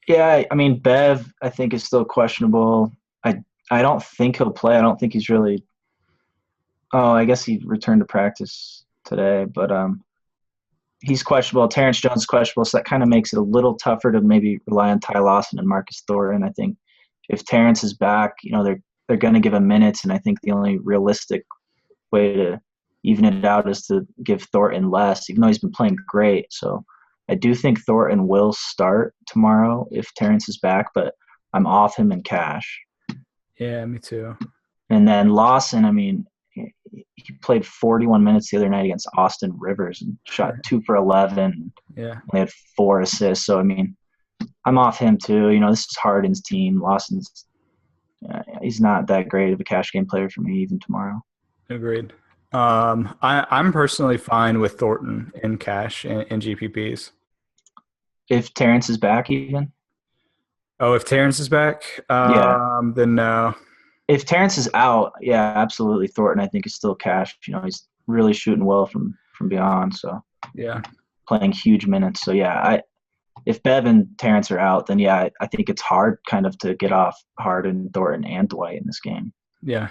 Yeah, I mean Bev, I think is still questionable. I don't think he'll play. I don't think he's really. Oh, I guess he returned to practice today, but he's questionable. Terrence Jones is questionable, so that kind of makes it a little tougher to maybe rely on Ty Lawson and Marcus Thornton. I think if Terrence is back, they're going to give him minutes, and I think the only realistic way to even it out is to give Thornton less, even though he's been playing great. So I do think Thornton will start tomorrow if Terrence is back, but I'm off him in cash. Yeah, me too. And then Lawson, I mean, he played 41 minutes the other night against Austin Rivers and shot 2 for 11. Yeah. Only had 4 assists. So, I mean, I'm off him too. This is Harden's team. Lawson's he's not that great of a cash game player for me even tomorrow. Agreed. I'm personally fine with Thornton in cash and GPPs. If Terrence is back even? Oh, if Terrence is back, then no. If Terrence is out, yeah, absolutely. Thornton, I think, is still cash. He's really shooting well from beyond. So yeah, playing huge minutes. So yeah, if Bev and Terrence are out, then yeah, I think it's hard kind of to get off Harden, Thornton, and Dwight in this game. Yeah,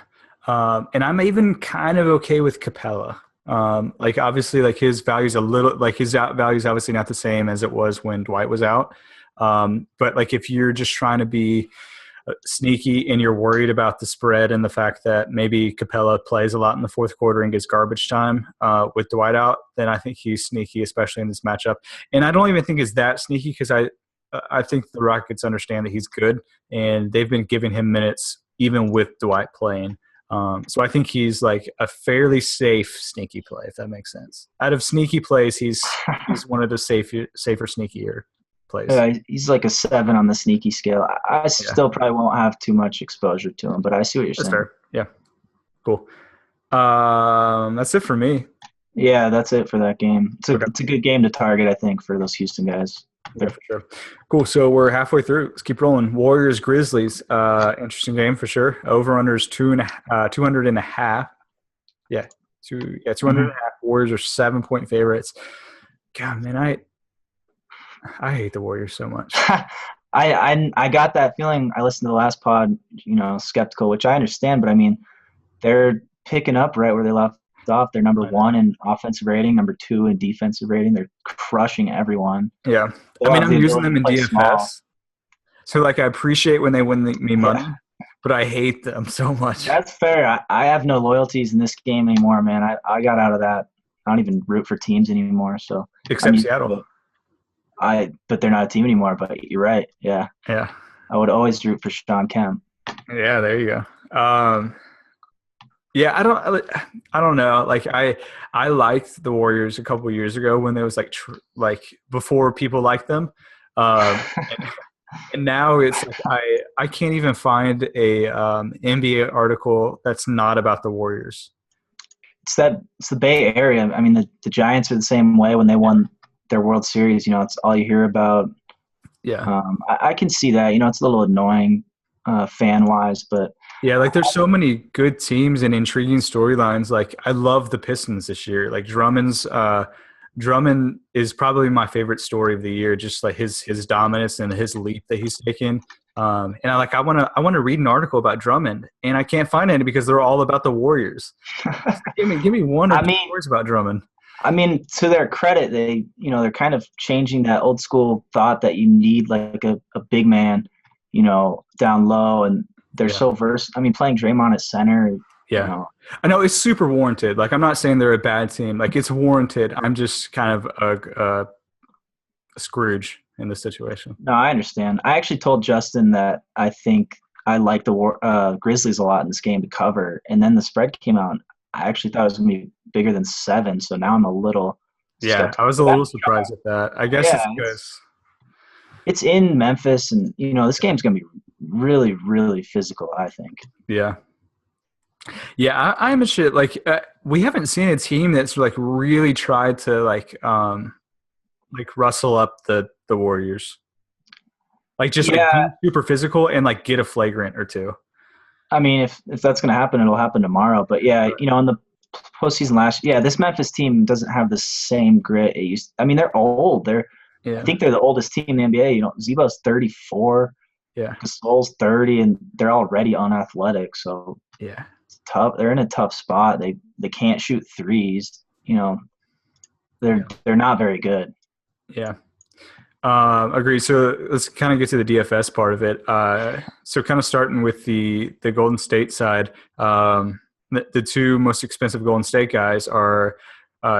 and I'm even kind of okay with Capella. Like obviously, like his value's a little like his value's obviously not the same as it was when Dwight was out. But like if you're just trying to be sneaky and you're worried about the spread and the fact that maybe Capella plays a lot in the fourth quarter and gets garbage time with Dwight out, then I think he's sneaky, especially in this matchup. And I don't even think it's that sneaky because I think the Rockets understand that he's good and they've been giving him minutes even with Dwight playing. So I think he's like a fairly safe sneaky play, if that makes sense. Out of sneaky plays, he's one of the safer, sneakier plays. Yeah, he's like a 7 on the sneaky scale. I still probably won't have too much exposure to him, but I see what you're saying. Fair. Yeah, cool. That's it for me. Yeah, that's it for that game. It's a good game to target, I think, for those Houston guys. Yeah, for sure. Cool. So we're halfway through. Let's keep rolling. Warriors, Grizzlies. Interesting game for sure. Over under is 200.5. Yeah. 200.5. Warriors are 7-point favorites. God, man, I hate the Warriors so much. I got that feeling. I listened to the last pod, skeptical, which I understand, but I mean, they're picking up right where they left off. They're number 1 in offensive rating, number 2 in defensive rating. They're crushing everyone. Yeah. I'm using them in DFS. Small. So, like, I appreciate when they win me money, but I hate them so much. That's fair. I have no loyalties in this game anymore, man. I got out of that. I don't even root for teams anymore. So except Seattle. But they're not a team anymore. But you're right. Yeah. Yeah. I would always root for Sean Kemp. Yeah, there you go. Yeah, I don't know. Like I liked the Warriors a couple of years ago when there was like before people liked them, and now it's like I can't even find a NBA article that's not about the Warriors. It's the Bay Area. I mean, the Giants are the same way when they won their World Series. It's all you hear about. Yeah, I can see that. It's a little annoying fan wise, but Yeah, like there's so many good teams and intriguing storylines. Like I love the Pistons this year. Like Drummond is probably my favorite story of the year. Just like his dominance and his leap that he's taken. And I want to read an article about Drummond, and I can't find any because they're all about the Warriors. Give me one or I two mean, words about Drummond. to their credit, they're kind of changing that old school thought that you need like a big man, down low, and they're Yeah. so versed. I mean, playing Draymond at center, you Yeah. know, I know it's super warranted. Like I'm not saying they're a bad team. Like it's warranted. I'm just kind of a Scrooge in this situation. no, I understand. I actually told Justin that I think I like the Grizzlies a lot in this game to cover, and then the spread came out. And I actually thought it was going to be bigger than 7, so now I'm a little Yeah, I skeptical. was a But little surprised at that. I guess yeah, it's it's because it's in Memphis, and this game's going to be really, really physical, I think. yeah. Yeah, I'm a shit. Like we haven't seen a team that's like really tried to like rustle up the Warriors. Like just like Yeah, be super physical and like get a flagrant or two. I mean, if that's going to happen, it'll happen tomorrow. But yeah, in the postseason this Memphis team doesn't have the same grit it used. I mean, they're old. I Yeah. think they're the oldest team in the NBA. Zebo's 34, Yeah. Gasol's 30, and they're already unathletic. So Yeah. it's tough. They're in a tough spot. They can't shoot threes. They're not very good. Yeah. Agree. So let's kind of get to the DFS part of it. So kind of starting with the Golden State side, the two most expensive Golden State guys are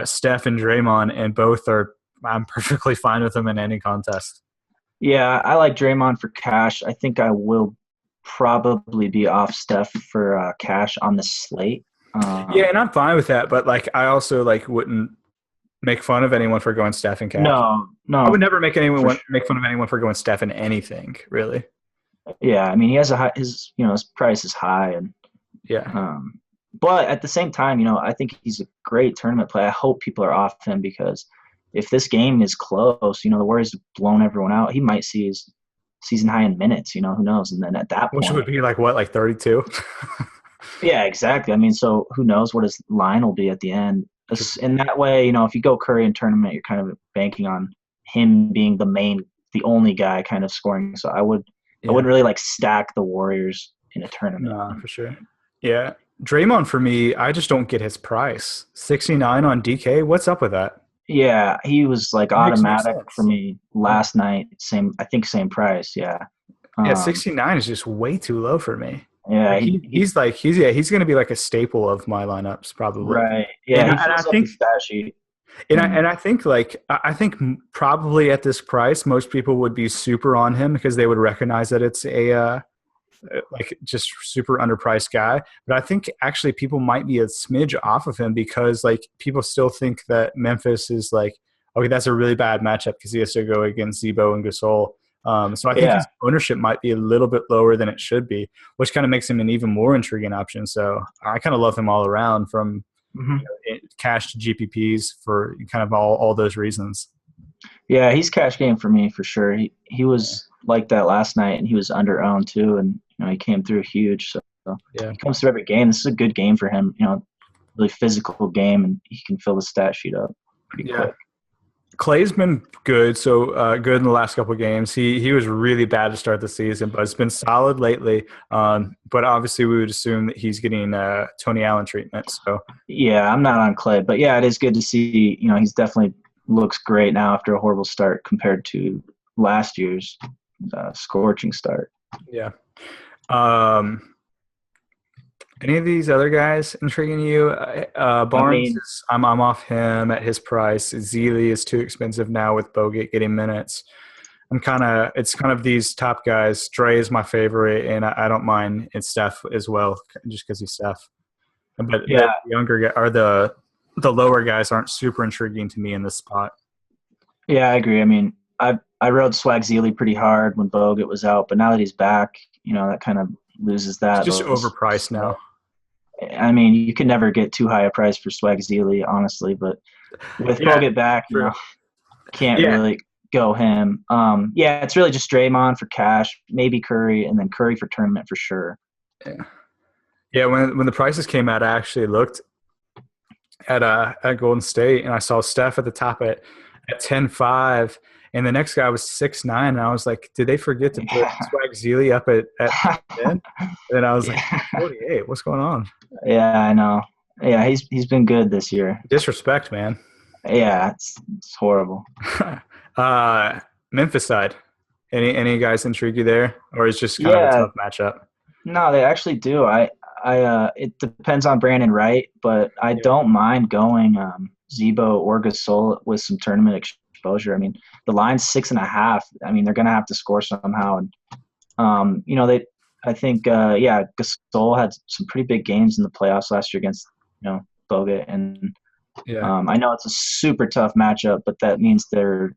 Steph and Draymond, and both are I'm perfectly fine with them in any contest. Yeah, I like Draymond for cash. I think I will probably be off Steph for cash on the slate. Yeah, and I'm fine with that, but like I also like wouldn't make fun of anyone for going Steph and cash. No, I would no, never make for anyone make sure. fun of anyone for going Steph in anything, really. Yeah, I mean he has his price is high, and Yeah. um, but at the same time, I think he's a great tournament play. I hope people are off him because if this game is close, the Warriors have blown everyone out. He might see his season high in minutes. Who knows? And then at that Which would point, be like what, like 32? yeah, exactly. I mean, so who knows what his line will be at the end? In that way, if you go Curry in tournament, you're kind of banking on him being the only guy kind of scoring. So I Yeah. wouldn't really like stack the Warriors in a tournament. No, for sure. Yeah. Draymond for me, I just don't get his price. 69 on DK. What's up with that? Yeah, he was like It makes no automatic for sense. me last night. I think same price. Yeah. Yeah, Um, 69 is just way too low for me. yeah, Like he's going to be like a staple of my lineups probably. right. And Yeah, he I fills up the think stat sheet. and I, And and I think like I think probably at this price most people would be super on him because they would recognize that it's a like just super underpriced guy. But I think actually people might be a smidge off of him because like people still think that Memphis is like, okay, that's a really bad matchup because he has to go against Zebo and Gasol. So I think yeah, his ownership might be a little bit lower than it should be, which kind of makes him an even more intriguing option. So I kind of love him all around from hmm cash to GPPs for kind of all those reasons. yeah, he's cash game for me for sure. He was like that last night, and he was under owned too, and he came through huge. So Yeah. he comes through every game. This is a good game for him. Really physical game, and he can fill the stat sheet up pretty Yeah. quick. Clay's been good, so good in the last couple of games. He was really bad to start the season, but it's been solid lately. But obviously, we would assume that he's getting Tony Allen treatment. So Yeah, I'm not on Clay, but yeah, it is good to see. He's definitely looks great now after a horrible start compared to last year's scorching start. yeah. Um, any of these other guys intriguing you? I Barnes, mean, I'm off him at his price. Zealy is too expensive now with Bogut getting minutes. It's kind of these top guys. Dre is my favorite, and I don't mind it's Steph as well, just because he's Steph. But the yeah, younger guy or the lower guys aren't super intriguing to me in this spot. yeah, I agree. I mean, I rode Swag Zealy pretty hard when Bogut was out, but now that he's back, that kind of loses It's that. just overpriced now. I mean, you can never get too high a price for Swag Zealy, honestly, but with Yeah, Bogut back, true. can't Yeah, really go him. Yeah, it's really just Draymond for cash, maybe Curry, and then Curry for tournament for sure. yeah. Yeah, when the prices came out, I actually looked at Golden State, and I saw Steph at the top at 10.5, and the next guy was 6.9, and I was like, did they forget to put Yeah. Swag Zealy up at 10? And then I was like, Yeah. 48. What's going on? Yeah, I know. Yeah, he's been good this year. Disrespect, man. Yeah, it's horrible. uh, Memphis side. Any guys intrigue you there, or is just kind of a Yeah, tough matchup? no, they actually do. It depends on Brandon Wright, but I Yeah, don't mind going Zebo or Gasol with some tournament exposure. I mean, the line's 6.5. I mean, they're gonna have to score somehow, and I think, yeah, Gasol had some pretty big games in the playoffs last year against Bogut, and yeah, I know it's a super tough matchup, but that means their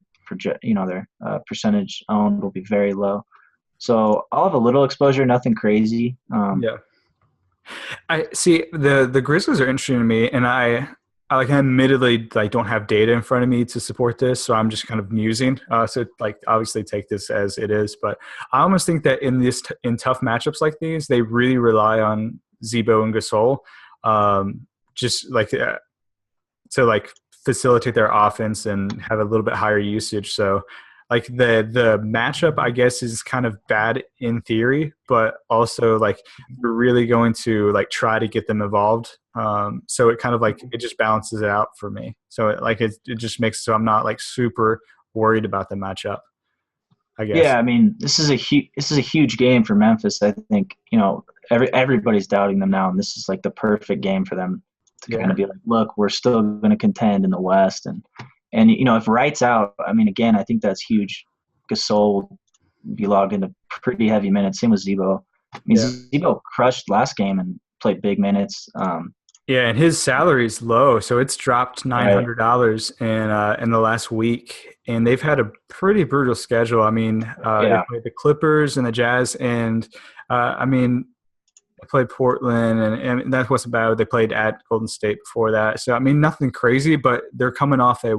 percentage owned will be very low. So I'll have a little exposure, nothing crazy. yeah. I see the Grizzlies are interesting to me, and I like admittedly like don't have data in front of me to support this, so I'm just kind of musing. So like obviously take this as it is, but I almost think that in tough matchups like these, they really rely on Zebo and Gasol, just like to like facilitate their offense and have a little bit higher usage. So like the matchup I guess is kind of bad in theory, but also like we're really going to like try to get them involved. So it kind of like it just balances it out for me. So it just makes so I'm not like super worried about the matchup, I guess. Yeah, I mean, this is a huge game for Memphis. I think everybody's doubting them now, and this is like the perfect game for them to kind Yeah. of be like, look, we're still going to contend in the West, and if Wright's out, I mean, again, I think that's huge. Gasol will be logged into pretty heavy minutes. Same with Zebo. I mean, Yeah. Zebo crushed last game and played big minutes. Yeah, and his salary is low, so it's dropped Right. $900 in the last week, and they've had a pretty brutal schedule. I mean, they Yeah. played the Clippers and the Jazz, and I mean, they played Portland, and that wasn't bad. They played at Golden State before that, so I mean, nothing crazy, but they're coming off a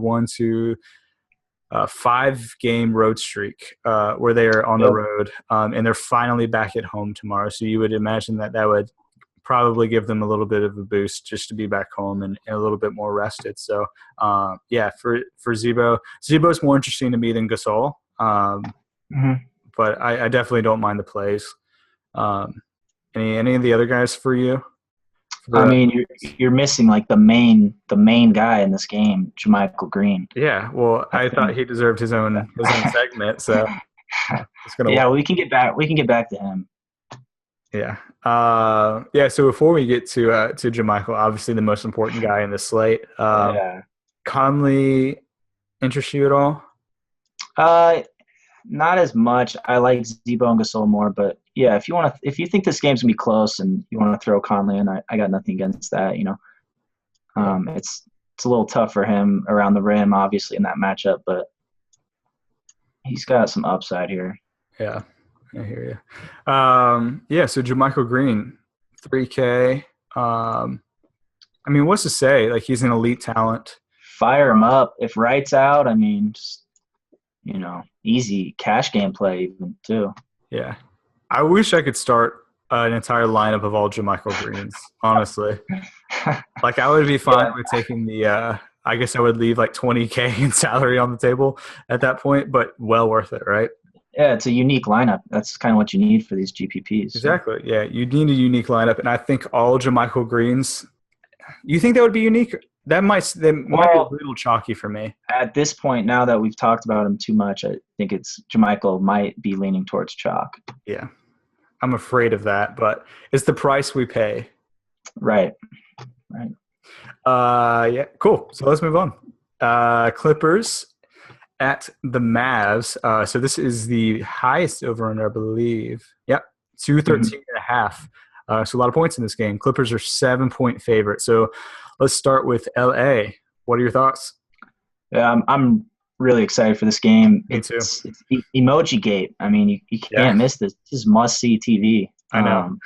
5-game road streak where they are on the Yep. road, and they're finally back at home tomorrow. So you would imagine that would probably give them a little bit of a boost just to be back home and a little bit more rested. So, yeah, for Zebo's more interesting to me than Gasol, Mhm. but I definitely don't mind the plays. Any of the other guys for you? I For mean, you're missing like the main guy in this game, JaMychal Green. yeah, well, I I thought think. he deserved his own segment, so it's gonna Yeah, wait. we can get back. We can get back to him. Yeah. Yeah. So before we get to JaMychal, obviously the most important guy in the slate, Yeah. Conley interest you at all? Uh, Not as much. I like Zebo and Gasol more, but yeah, if you think this game's gonna be close and you want to throw Conley in, I got nothing against that. Yeah. It's a little tough for him around the rim, obviously in that matchup, but he's got some upside here. Yeah. I hear you. Yeah. So JaMychal Green, 3K. I mean, what's to say? Like he's an elite talent. Fire him up. If Wright's out, I mean, just easy cash game play even too. Yeah. I wish I could start an entire lineup of all JaMychal Greens. Honestly, like I would be fine Yeah. with taking the. I guess I would leave like 20K in salary on the table at that point, but well worth it, right? Yeah, it's a unique lineup. That's kind of what you need for these GPPs. So. Exactly. Yeah, you need a unique lineup, and I think all JaMychal Greens. You think that would be unique? They might be a Well, little chalky for me. at this point, now that we've talked about him too much, I think it's JaMychal might be leaning towards chalk. Yeah, I'm afraid of that, but it's the price we pay. Right. Right. Yeah, cool. So let's move on. Clippers at the Mavs. So this is the highest over under, I believe. Yep, 213 Mhm. and a half. So a lot of points in this game. Clippers are 7-point favorite. So let's start with LA. What are your thoughts? Yeah, I'm really excited for this game. Me too. It's emoji gate. I mean, you Yeah, can't miss this. This is must see TV. I know.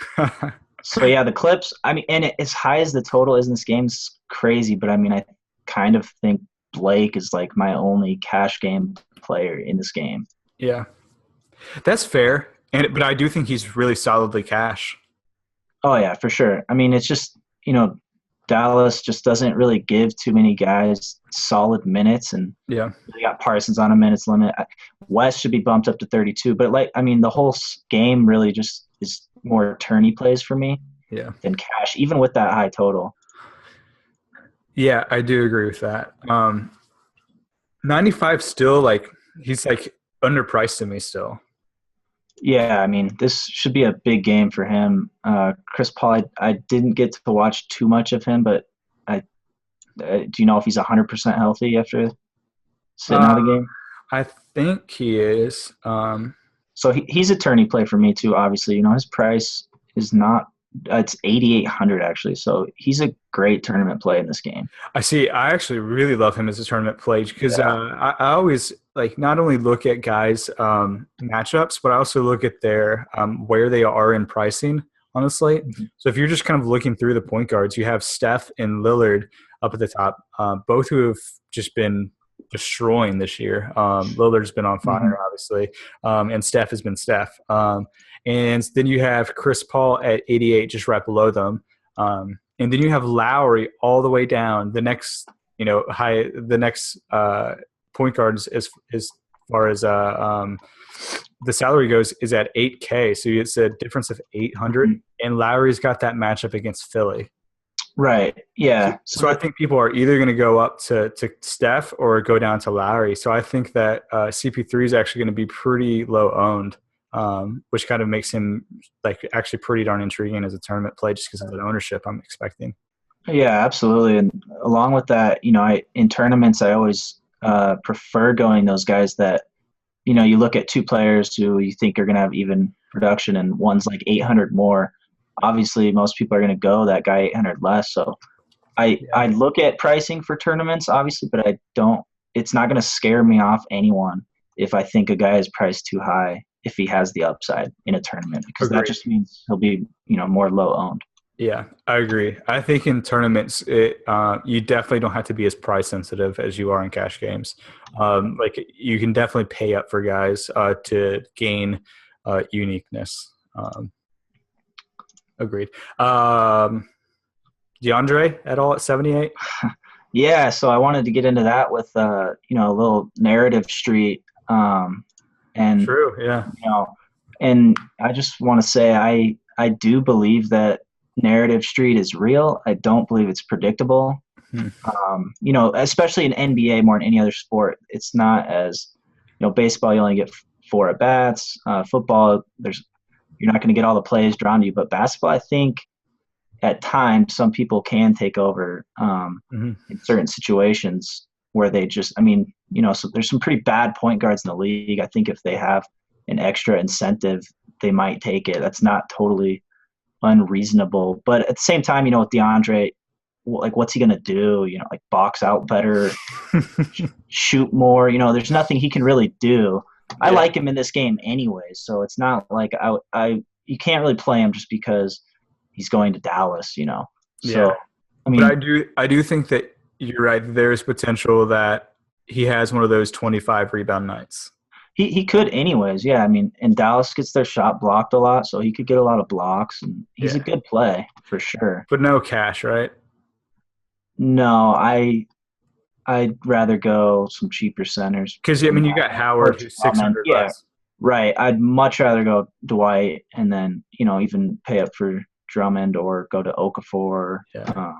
So yeah, the clips. I mean, and as high as the total is in this game, is crazy. But I mean, I kind of think Blake is like my only cash game player in this game. Yeah, that's fair. But I do think he's really solidly cash. Oh yeah, for sure. I mean, it's just, Dallas just doesn't really give too many guys solid minutes, and Yeah, they got Parsons on a minutes limit. West should be bumped up to 32, but the whole game really just is more tourney plays for me yeah, than cash, even with that high total. yeah. I do agree with that. 95 still like he's like underpriced to me still. Yeah, I mean, this should be a big game for him. Chris Paul, I didn't get to watch too much of him, but I do you know if he's 100% healthy after sitting Uh, out of the game? I think he is. So he's a tourney play for me too. Obviously, his price is not. It's 8,800 actually. So he's a great tournament play in this game. I see. I actually really love him as a tournament play because Yeah. I always like not only look at guys' matchups, but I also look at their where they are in pricing on the slate. Mhm. So if you're just kind of looking through the point guards, you have Steph and Lillard up at the top, both who have just been destroying this year. Lillard's been on fire, Mhm. obviously, and Steph has been Steph. And then you have Chris Paul at 88, just right below them. And then you have Lowry all the way down. The next, the next point guard as far as the salary goes is at 8K. So it's a difference of 800. Mhm. And Lowry's got that matchup against Philly. Right. So, Yeah. So so I think people are either going to go up to Steph or go down to Lowry. So I think that CP3 is actually going to be pretty low owned, which kind of makes him like actually pretty darn intriguing as a tournament play just because of the ownership I'm expecting. yeah, absolutely. And along with that, in tournaments, I always prefer going those guys that you look at two players who you think are going to have even production, and one's like 800 more. Obviously, most people are going to go that guy 800 less. So Yeah. I look at pricing for tournaments, obviously, but I don't. It's not going to scare me off anyone if I think a guy is priced too high if he has the upside in a tournament, because that Agreed. just means he'll be more low owned. Yeah, I agree. I think in tournaments, you definitely don't have to be as price sensitive as you are in cash games. Like you can definitely pay up for guys to gain uniqueness. Agreed. DeAndre at all at 78? Yeah, so I wanted to get into that with a little narrative street, and True. Yeah. you know, and I just want to say I do believe that narrative street is real. I don't believe it's predictable. Hmm. Especially in NBA more than any other sport, it's not as baseball you only get four at bats. Football, you're not going to get all the plays drawn to you, but basketball, I think at times some people can take over Hmm. in certain situations where they just, so there's some pretty bad point guards in the league. I think if they have an extra incentive, they might take it. That's not totally unreasonable. But at the same time, with DeAndre, like what's he gonna do? Like box out better, shoot more. There's nothing he can really do. I Yeah. like him in this game anyway, so it's not like I you can't really play him just because he's going to Dallas. Yeah. So I But mean, I do think that you're right. There's potential that he has one of those 25 rebound nights. he could anyways. Yeah, and Dallas gets their shot blocked a lot, so he could get a lot of blocks, and he's a Yeah. good play for sure. But no cash, right? No, I'd rather go some cheaper centers. Because I mean, you got Or Howard who's Drummond. 600 Yeah, less. right. I'd much rather go Dwight and then even pay up for Drummond or go to Okafor. Yeah.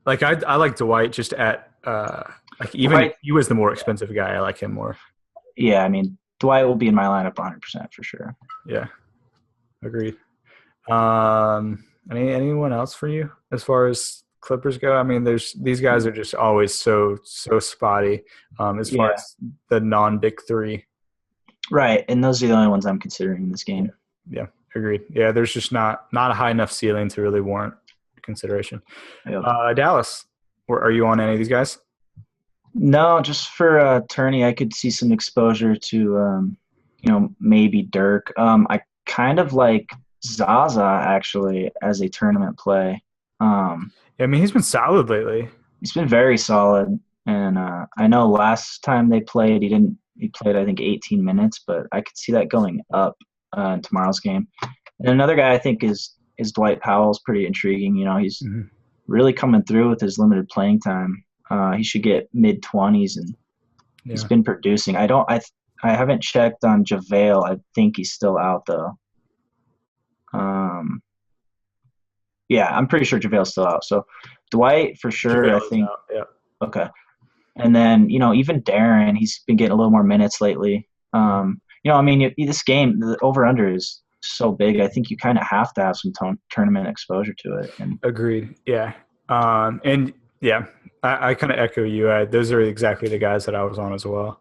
Like I like Dwight just at like even if Dwight. he was the more expensive guy, I like him more. Yeah, Dwight will be in my lineup 100% for sure. Yeah, agreed. Anyone else for you as far as Clippers go? I mean, there's these guys are just always so spotty as far Yeah, as the non big three. right. And those are the only ones I'm considering in this game. Yeah, agreed. Yeah, there's just not a high enough ceiling to really warrant consideration. Yep. Dallas, are you on any of these guys? No, just for tourney, I could see some exposure to maybe Dirk. I kind of like Zaza actually as a tournament play. Yeah, I mean, he's been solid lately. He's been very solid, and I know last time they played, he played I think 18 minutes, but I could see that going up in tomorrow's game. And another guy I think is is Dwight Powell's pretty intriguing. He's Mhm. really coming through with his limited playing time. He should get mid-20s, and he's Yeah. been producing. I haven't checked on JaVale. I think he's still out though. Um, yeah, I'm pretty sure JaVale's still out. So Dwight for sure. I JaVale is think out. Yeah. okay. And then even Darren, he's been getting a little more minutes lately. I mean, this game, the over/under is so big. I think you kind of have to have some tournament exposure to it. And Agreed. Yeah. And yeah, I kind of echo you. Those are exactly the guys that I was on as well.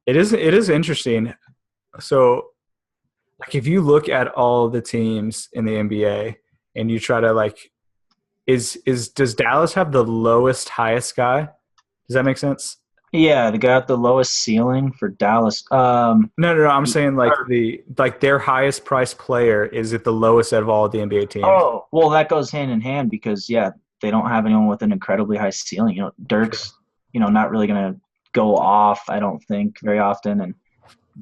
It is interesting. So, like, if you look at all the teams in the NBA and you try to like, does Dallas have the lowest highest guy? Does that make sense? yeah, the guy with the lowest ceiling for Dallas. No. I'm saying like their highest priced player is at the lowest out of all the NBA teams. Oh, well, that goes hand in hand because yeah, they don't have anyone with an incredibly high ceiling. Dirk's, not really gonna go off. I don't think very often, and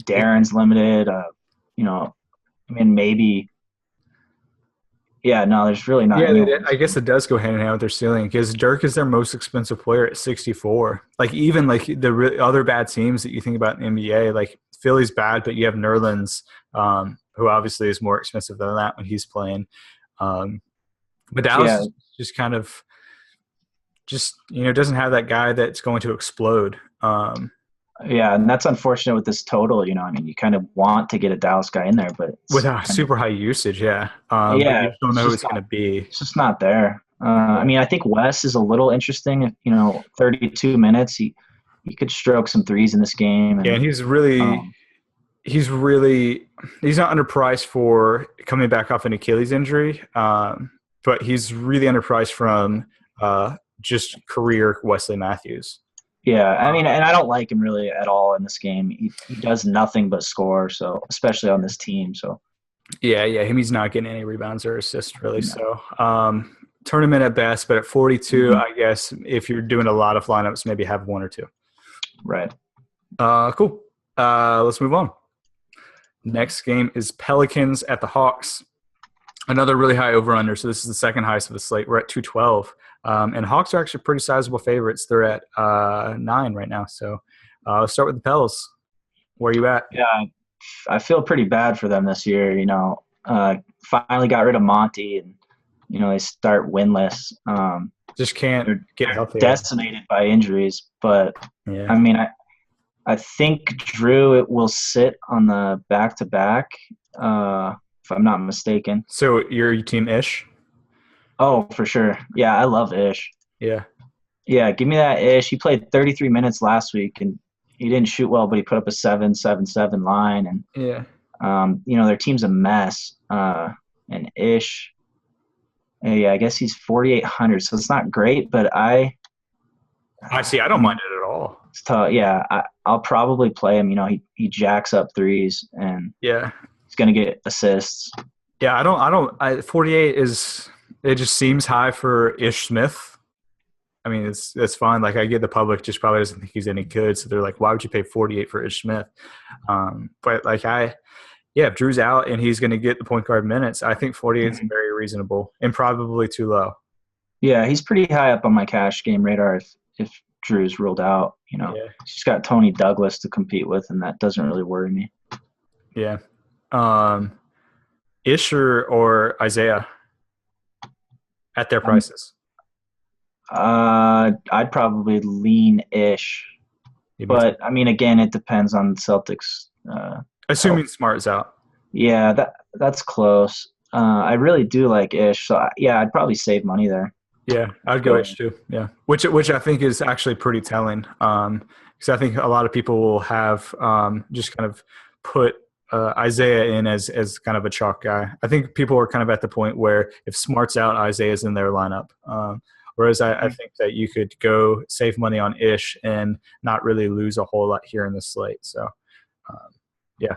Darren's limited. I mean, maybe. Yeah, no, there's really not Yeah, anyone. I guess it does go hand in hand with their ceiling because Dirk is their most expensive player at 64. Like even like the other bad teams that you think about in the NBA, like Philly's bad, but you have Nerlens, who obviously is more expensive than that when he's playing. But Dallas Yeah, is just kind of just doesn't have that guy that's going to explode. yeah, and that's unfortunate with this total. I mean, you kind of want to get a Dallas guy in there, but With a super high usage, yeah. But yeah, you just don't know who it's going to be. it's just not there. I mean, I think Wes is a little interesting. 32 minutes, he could stroke some threes in this game, Yeah, and and he's not underpriced for coming back off an Achilles injury, but he's really underpriced from just career Wesley Matthews. yeah, I mean, and I don't like him really at all in this game. He does nothing but score, so especially on this team. So Yeah, he's not getting any rebounds or assists really. no. So tournament at best, but at 42, Mhm. I guess if you're doing a lot of lineups, maybe have one or two. Right. Cool. Let's move on. Next game is Pelicans at the Hawks. Another really high over-under. So this is the second highest of the slate. We're at 212. And Hawks are actually pretty sizable favorites. They're at 9 right now. So let's start with the Pels. Where are you at? Yeah, I feel pretty bad for them this year. Finally got rid of Monty, and they start winless. Just can't They're get healthy. decimated by injuries, but Yeah. I mean, I think Drew it will sit on the back-to-back, if I'm not mistaken. So you're team Ish? Oh, for sure. Yeah, I love Ish. Yeah. Yeah, give me that Ish. He played 33 minutes last week, and he didn't shoot well, but he put up a 7-7-7 line. And, Yeah. their team's a mess. And Ish, yeah, I guess he's 4,800, so it's not great, but I see. I don't mind it at all. it's tough. Yeah, I'll probably play him. He jacks up threes, and Yeah. he's going to get assists. Yeah, 48 is – it just seems high for Ish Smith. I mean, it's fine. Like, I get the public just probably doesn't think he's any good, so they're like, why would you pay 48 for Ish Smith? But, like, if Drew's out and he's going to get the point guard minutes, I think 48 is very reasonable and probably too low. Yeah, he's pretty high up on my cash game radar if Drew's ruled out. Yeah. He's got Tony Douglas to compete with, and that doesn't really worry me. Yeah. Ish or Isaiah at their prices? I'd probably lean Ish. But, I mean, again, it depends on the Celtics. Assuming Smart's out. Yeah, that's close. I really do like Ish. So, yeah, I'd probably save money there. Yeah, I'd go Ish too. Yeah, which I think is actually pretty telling. Because I think a lot of people will have just kind of put Isaiah in as kind of a chalk guy. I think people are kind of at the point where if Smart's out, Isaiah's in their lineup. Whereas I think that you could go save money on Ish and not really lose a whole lot here in the slate. So, yeah.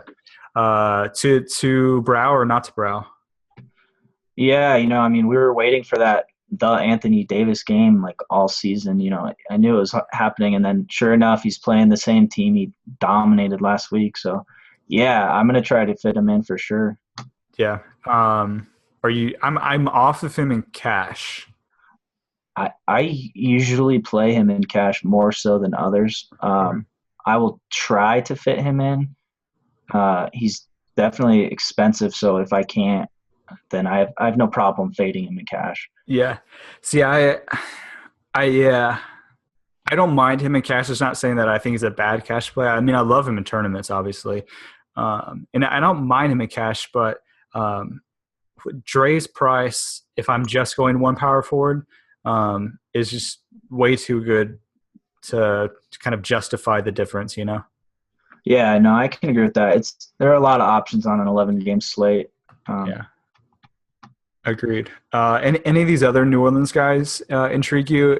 To Brow or not to Brow? Yeah, I mean, we were waiting for the Anthony Davis game like all season. I knew it was happening, and then sure enough, he's playing the same team he dominated last week. So, yeah, I'm gonna try to fit him in for sure. Yeah. Are you? I'm off of him in cash. I usually play him in cash more so than others. Okay. I will try to fit him in. He's definitely expensive, so if I can't, then I have no problem fading him in cash. Yeah. See, yeah. I don't mind him in cash. It's not saying that I think he's a bad cash play. I mean, I love him in tournaments, obviously, and I don't mind him in cash. But um, Dre's price, if I'm just going one power forward, is just way too good to kind of justify the difference. You know? Yeah, no, I can agree with that. There are a lot of options on an 11 game slate. Um, Yeah. Agreed. Any of these other New Orleans guys intrigue you?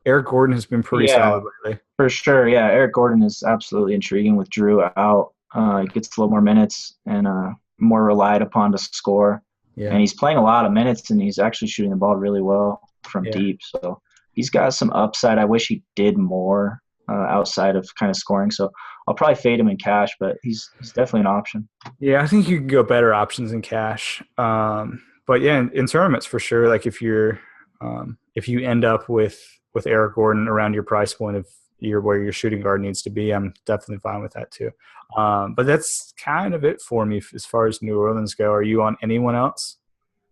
Eric Gordon has been pretty yeah, solid lately. for sure. Yeah, Eric Gordon is absolutely intriguing with Drew out. He gets a little more minutes and more relied upon to score. Yeah. And he's playing a lot of minutes, and he's actually shooting the ball really well from Yeah. deep. So he's got some upside. I wish he did more outside of kind of scoring. So I'll probably fade him in cash, but he's definitely an option. Yeah, I think you can go better options in cash. But yeah, in tournaments for sure. Like if you end up with Eric Gordon around your price point of where your shooting guard needs to be, I'm definitely fine with that too. But that's kind of it for me as far as New Orleans go. Are you on anyone else?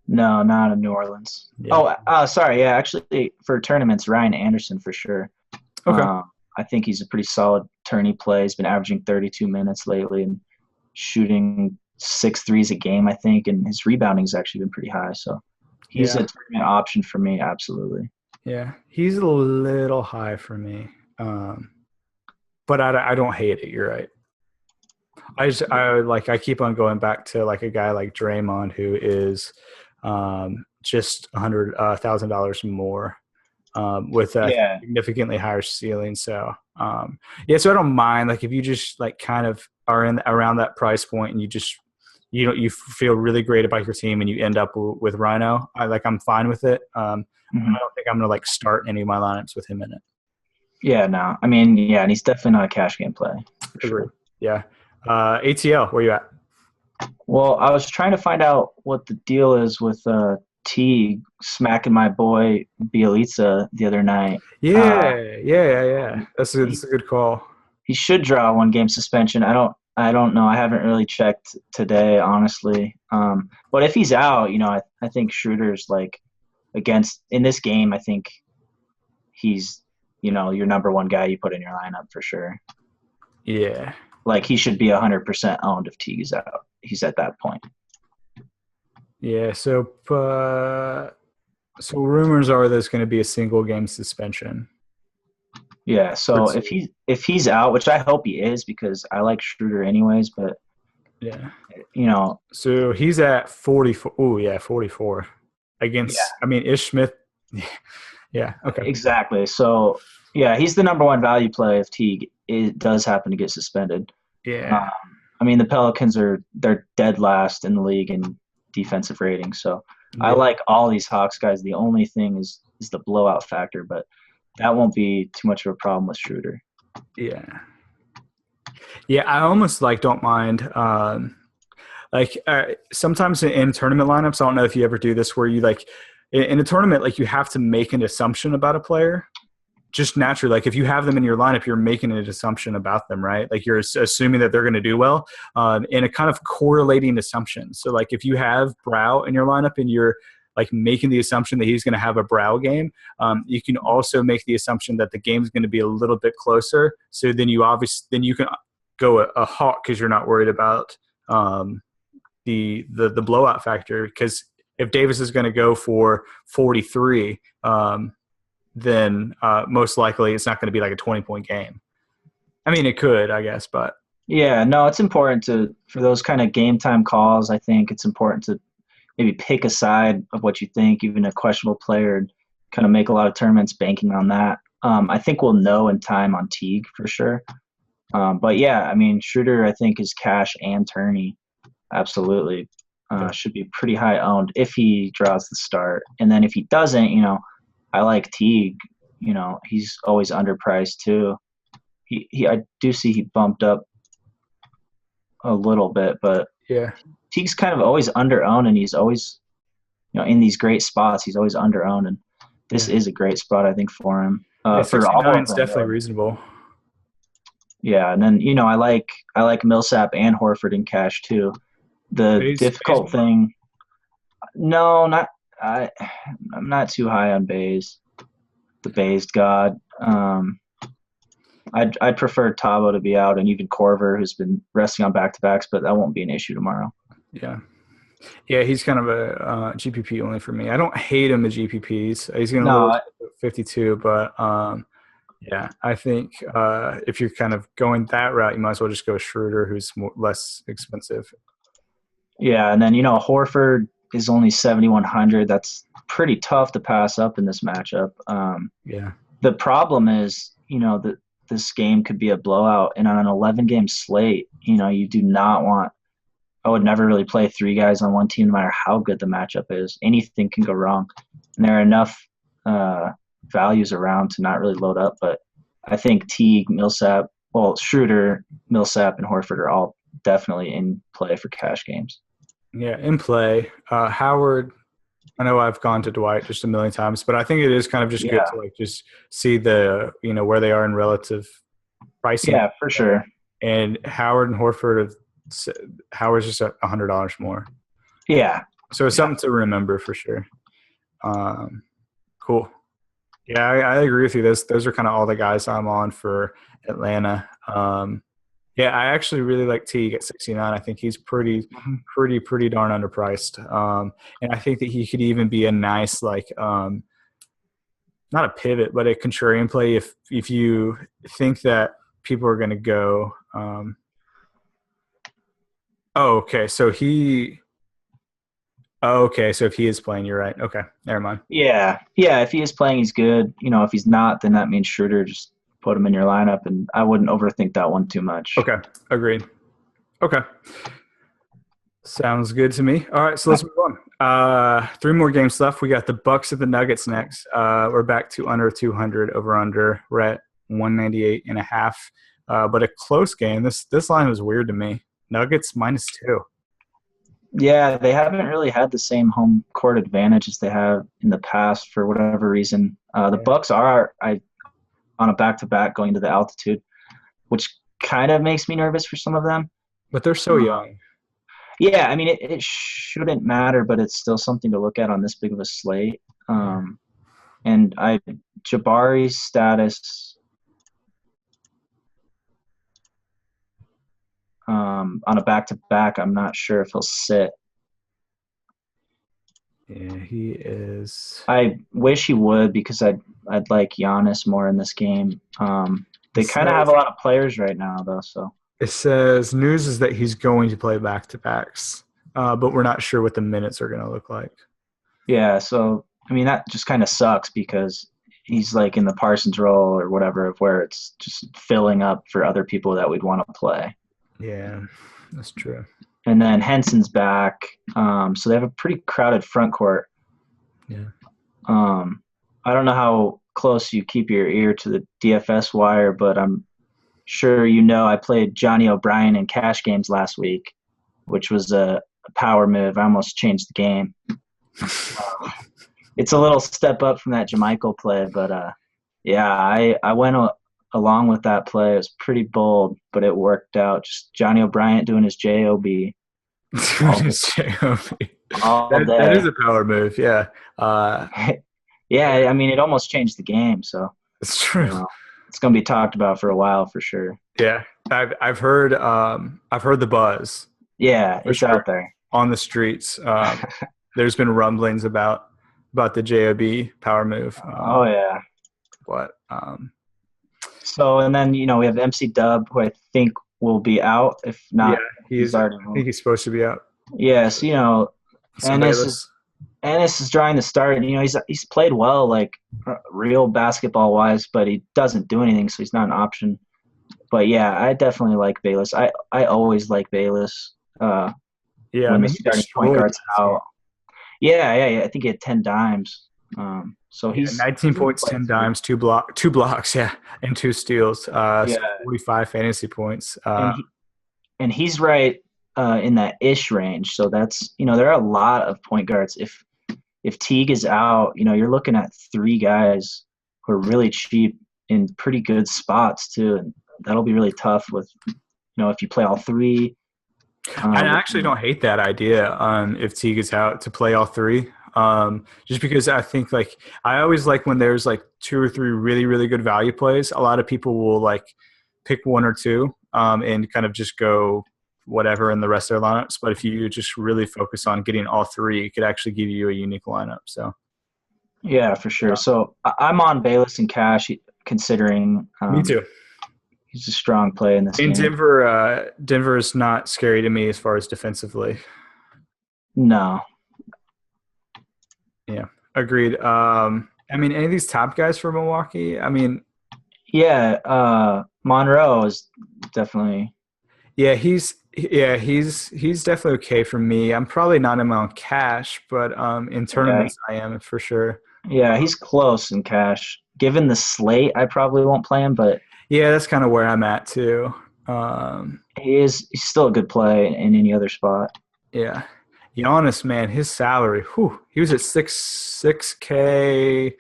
No, not in New Orleans. Yeah. Oh, sorry. Yeah, actually, for tournaments, Ryan Anderson for sure. Okay. I think he's a pretty solid tourney play. He's been averaging 32 minutes lately and shooting 6 threes a game, I think, and his rebounding's actually been pretty high. So he's a Yeah. tournament option for me, absolutely. Yeah. He's a little high for me. But I don't hate it. You're right. I keep on going back to like a guy like Draymond who is just $100,000 more with a Yeah, significantly higher ceiling. So yeah, so I don't mind like if you just like kind of are in around that price point and you feel really great about your team and you end up with Rhino. I'm fine with it. hmm I don't think I'm gonna like start any of my lineups with him in it. yeah, no, I mean, yeah, and he's definitely not a cash game play for Agreed. sure. Yeah. ATL, where you at? Well, I was trying to find out what the deal is with T smacking my boy Bielitsa the other night. Uh, Yeah. That's he, a good call. he should draw a 1 game suspension. I don't know. I haven't really checked today, honestly. But if he's out, I think Schroeder's like against in this game. I think he's your number one guy you put in your lineup for sure. Yeah. Like he should be 100% owned if Teague's out. He's at that point. Yeah. So rumors are there's going to be a single game suspension. Yeah. So if he's out, which I hope he is because I like Schroeder anyways, but Yeah. you know, So he's at 44. Oh yeah, 44 against. yeah, I mean, Ish Smith. Yeah. Okay. exactly. So yeah, he's the number one value play if Teague does happen to get suspended. Um, Yeah. I mean, the Pelicans they're dead last in the league in defensive rating. So I Yeah. like all these Hawks guys. The only thing is the blowout factor, but that won't be too much of a problem with Schroeder. Yeah. Yeah. I almost like don't mind. Sometimes in tournament lineups, I don't know if you ever do this where you like in a tournament, like you have to make an assumption about a player just naturally. Like if you have them in your lineup, you're making an assumption about them, right? Like you're assuming that they're going to do well in a kind of correlating assumption. So like if you have Brow in your lineup and you're like making the assumption that he's going to have a Brow game, you can also make the assumption that the game's going to be a little bit closer. So then you can go a Hawk because you're not worried about the blowout factor, because if Davis is going to go for 43, then most likely it's not going to be like a 20-point game. I mean, it could, I guess, but Yeah, no, it's important for those kind of game time calls. I think it's important to maybe pick a side of what you think, even a questionable player, and kind of make a lot of tournaments banking on that. I think we'll know in time on Teague for sure. But yeah, I mean, Schroeder, I think, is cash and tourney. Absolutely. Should be pretty high owned if he draws the start. And then if he doesn't, I like Teague. He's always underpriced too. I do see he bumped up a little bit, but yeah, Teague's kind of always under owned, and he's always in these great spots. He's always under owned, and this is a great spot, I think, for him. Yeah, For all 69 of is them, definitely really. reasonable. Yeah, and then I like Millsap and Horford in cash too. The Bays difficult thing, no, not I. I'm not too high on Bays, the Based God. I'd prefer Tabo to be out, and even Corver, who's been resting on back-to-backs, but that won't be an issue tomorrow. Yeah. Yeah, he's kind of a GPP only for me. I don't hate him at GPPs. He's going a little No, 52, but yeah, I think if you're kind of going that route, you might as well just go Schroeder, who's less expensive. yeah, and then Horford is only 7,100. That's pretty tough to pass up in this matchup. Yeah. The problem is, that this game could be a blowout, and on an 11-game slate, you do not want. I would never really play three guys on one team, no matter how good the matchup is. Anything can go wrong, and there are enough values around to not really load up. But I think Teague, Millsap, Schroeder, Millsap, and Horford are all definitely in play for cash games. Yeah, in play. Howard, I know I've gone to Dwight just a million times, but I think it is kind of just good to just see the where they are in relative pricing. Yeah, for sure. And Howard and Horford, Howard's just $100 more. Yeah. So it's something to remember for sure. Cool. Yeah, I agree with you. Those are kind of all the guys I'm on for Atlanta. Yeah, I actually really like Teague at 69. I think he's pretty darn underpriced. And I think that he could even be a nice not a pivot, but a contrarian play if you think that people are going to go. Okay. So if he is playing, you're right. Okay, never mind. Yeah. If he is playing, he's good. If he's not, then that means Schroeder, just put him in your lineup, and I wouldn't overthink that one too much. Okay, agreed. Okay, sounds good to me. All right, so let's move on. 3 more games left. We got the Bucks at the Nuggets next. We're back to under 200 over under. We're at 198.5. But a close game. This line was weird to me. Nuggets -2. Yeah, they haven't really had the same home court advantage as they have in the past for whatever reason. The Bucks are on a back-to-back going to the altitude, which kind of makes me nervous for some of them. But they're so young. Yeah, I mean, it shouldn't matter, but it's still something to look at on this big of a slate. And Jabari's status on a back-to-back, I'm not sure if he'll sit. Yeah, he is. I wish he would, because I'd like Giannis more in this game. They kind of have a lot of players right now, though. So it says news is that he's going to play back-to-backs, but we're not sure what the minutes are going to look like. Yeah, so I mean that just kind of sucks, because he's like in the Parsons role or whatever, of where it's just filling up for other people that we'd want to play. Yeah, that's true. And then Henson's back, so they have a pretty crowded front court. Yeah. I don't know how close you keep your ear to the DFS wire, but I'm sure I played Johnny O'Brien in cash games last week, which was a power move. I almost changed the game. It's a little step up from that JaMychal play, but yeah, I went along with that play. It was pretty bold, but it worked out. Just Johnny O'Brien doing his JOB. That is a power move, yeah. Yeah, I mean, it almost changed the game, so it's true. It's going to be talked about for a while for sure. Yeah, I've heard the buzz. Yeah, it's out there on the streets. There's been rumblings about the JOB power move. Oh yeah. But so, and then we have MC Dub, who I think will be out. If not, I think he's supposed to be out. Yes, Ennis is drawing the start. He's played well, like real basketball wise, but he doesn't do anything, so he's not an option. But yeah, I definitely like Bayless. I always like Bayless. When the starting point guard's out. Yeah. I think he had 10 dimes. So he's 19 points, 10 dimes, two blocks, and 2 steals. 45 fantasy points. And he's right in that ish range. So that's there are a lot of point guards. if Teague is out, you're looking at three guys who are really cheap in pretty good spots too, and that'll be really tough with if you play all three. I actually don't hate that idea. If Teague is out to play all three, just because I think like I always like when there's like two or three really really good value plays. A lot of people will like pick one or two and kind of just go whatever in the rest of their lineups. But if you just really focus on getting all three, it could actually give you a unique lineup. So yeah, for sure. So I'm on Bayless and Cash considering. Me too. He's a strong play in this In game. Denver is not scary to me as far as defensively. No. Yeah, agreed. I mean, any of these top guys for Milwaukee? I mean, yeah, Monroe is definitely. yeah, he's definitely okay for me. I'm probably not him on cash, but in tournaments I am for sure. Yeah, he's close in cash. Given the slate, I probably won't play him, but yeah, that's kind of where I'm at too. he's still a good play in any other spot. Yeah. Giannis, man, his salary, he was at 6K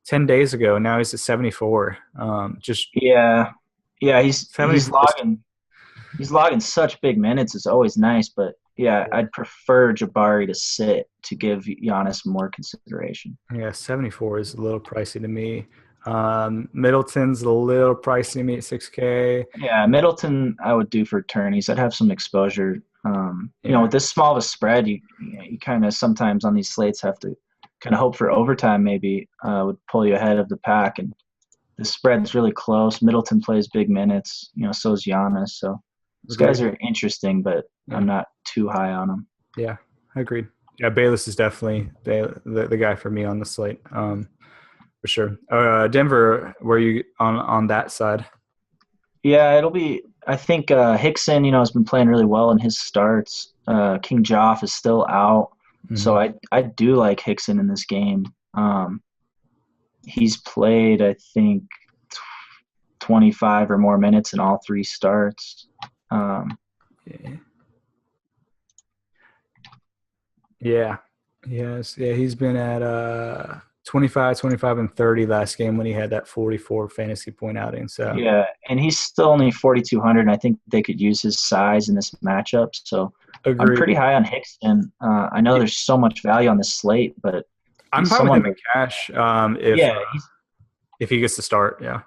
10 days ago. Now he's at 74. Yeah, he's close. logging such big minutes. It's always nice, but yeah, I'd prefer Jabari to sit to give Giannis more consideration. Yeah, 74 is a little pricey to me. Middleton's a little pricey to me at 6K. Yeah, Middleton I would do for tourneys. I'd have some exposure. With this small of a spread, you kind of sometimes on these slates have to kind of hope for overtime. Maybe would pull you ahead of the pack, and the spread's really close. Middleton plays big minutes. So is Giannis. So these guys are interesting, but I'm not too high on them. Yeah, agreed. Yeah, Bayless is definitely the guy for me on the slate, for sure. Denver, were you on that side? Yeah, it'll be. I think Hickson, has been playing really well in his starts. King Joff is still out, so I do like Hickson in this game. He's played, I think, 25 or more minutes in all three starts. Yeah. Yes. Yeah, he's been at 25, 25, and 30 last game when he had that 44 fantasy point outing. So yeah, and he's still only 4,200, and I think they could use his size in this matchup. So agreed. I'm pretty high on Hickson. I know there's so much value on this slate, but I'm fine with him in cash if he gets to start. Yeah.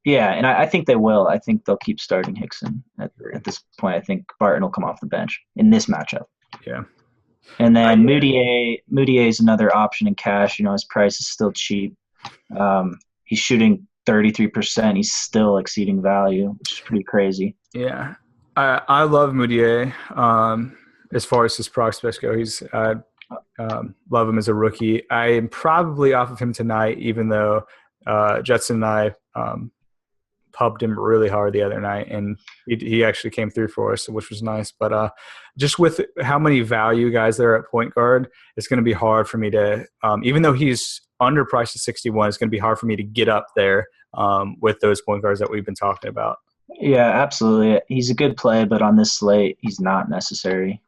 Yeah, and I think they will. I think they'll keep starting Hickson at this point. I think Barton will come off the bench in this matchup. Yeah. And then Moutier is another option in cash. His price is still cheap. He's shooting 33%. He's still exceeding value, which is pretty crazy. Yeah. I love Moutier as far as his prospects go. Love him as a rookie. I am probably off of him tonight, even though Jetson and I pubbed him really hard the other night, and he actually came through for us, which was nice. But just with how many value guys there are at point guard, it's going to be hard for me to even though he's underpriced at 61, it's going to be hard for me to get up there with those point guards that we've been talking about. Yeah, absolutely. He's a good play, but on this slate, he's not necessary.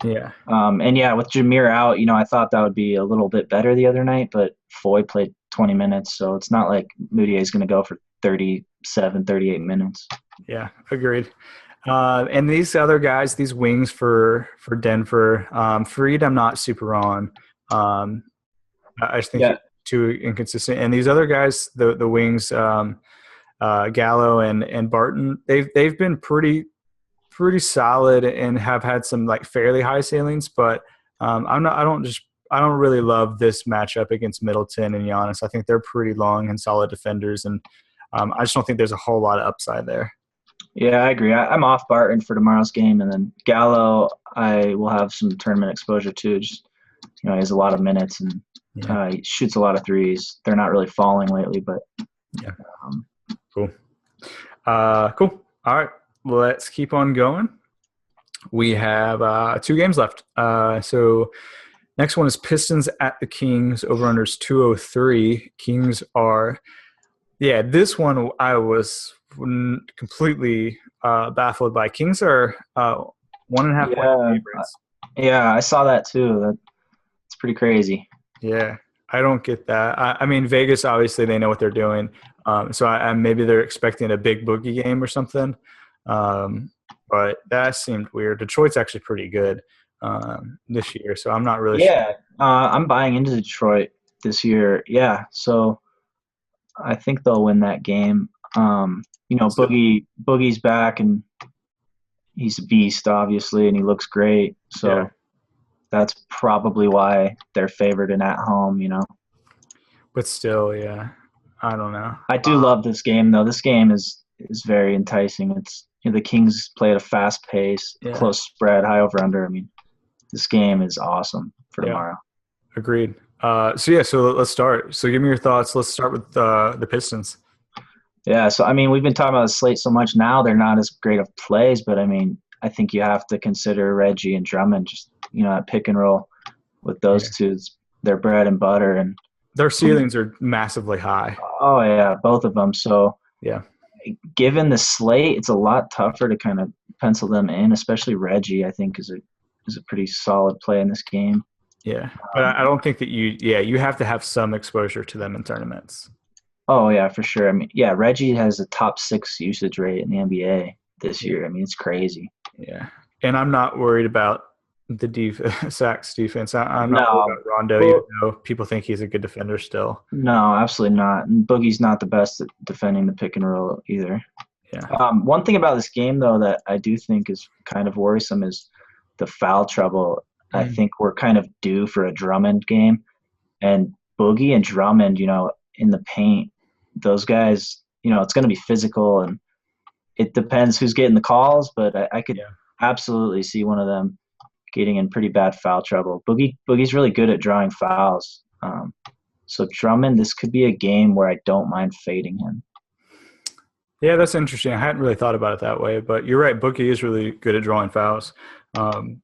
Yeah. And yeah, with Jameer out, I thought that would be a little bit better the other night, but Foy played 20 minutes, so it's not like Moutier is going to go for 37, 38 minutes. Yeah, agreed. And these other guys, these wings for Denver, Freed, I'm not super on. I just think too inconsistent. And these other guys, the wings, Gallo and Barton, they've been pretty solid and have had some like fairly high ceilings, but I don't really love this matchup against Middleton and Giannis. I think they're pretty long and solid defenders, and I just don't think there's a whole lot of upside there. Yeah, I agree. I'm off Barton for tomorrow's game, and then Gallo, I will have some tournament exposure to. Just he has a lot of minutes and he shoots a lot of threes. They're not really falling lately, but yeah, cool. Cool. All right, let's keep on going. We have 2 games left. So next one is Pistons at the Kings. Over-unders 203. Kings are this one I was completely baffled by. Kings are 1.5 point favorites. Yeah, I saw that too. It's pretty crazy. Yeah, I don't get that. I mean, Vegas, obviously, they know what they're doing. So maybe they're expecting a big boogie game or something. But that seemed weird. Detroit's actually pretty good this year, so I'm not really sure. Yeah, I'm buying into Detroit this year. Yeah, so I think they'll win that game. So, Boogie's back and he's a beast, obviously, and he looks great. yeah, So that's probably why they're favored and at home. but still, yeah, I don't know. I do love this game though. This game is very enticing. It's the Kings play at a fast pace, Yeah, close spread, high over under. I mean, this game is awesome for yeah, tomorrow. agreed. So let's start. So give me your thoughts. Let's start with the Pistons. Yeah, so I mean, we've been talking about the slate so much now; they're not as great of plays, but I mean, I think you have to consider Reggie and Drummond. Just that pick and roll with Yeah. those two, it's their bread and butter. And Their ceilings are massively high. oh yeah, both of them. So Yeah, given the slate, it's a lot tougher to kind of pencil them in, especially Reggie. I think is a pretty solid play in this game. yeah, but I don't think that you have to have some exposure to them in tournaments. Oh yeah, for sure. I mean, yeah, Reggie has a top 6 usage rate in the NBA this Yeah, year. I mean, it's crazy. yeah. And I'm not worried about the Sacks defense. I'm not worried No, about Rondo, even well, though people think he's a good defender still. no, absolutely not. And Boogie's not the best at defending the pick and roll either. Yeah, One thing about this game, though, that I do think is kind of worrisome is the foul trouble. I Mm. think we're kind of due for a Drummond game, and Boogie and Drummond, in the paint, those guys, it's going to be physical, and it depends who's getting the calls, but I could yeah. absolutely see one of them getting in pretty bad foul trouble. Boogie's really good at drawing fouls. So Drummond, this could be a game where I don't mind fading him. Yeah, that's interesting. I hadn't really thought about it that way, but you're right. Bookie is really good at drawing fouls. Um,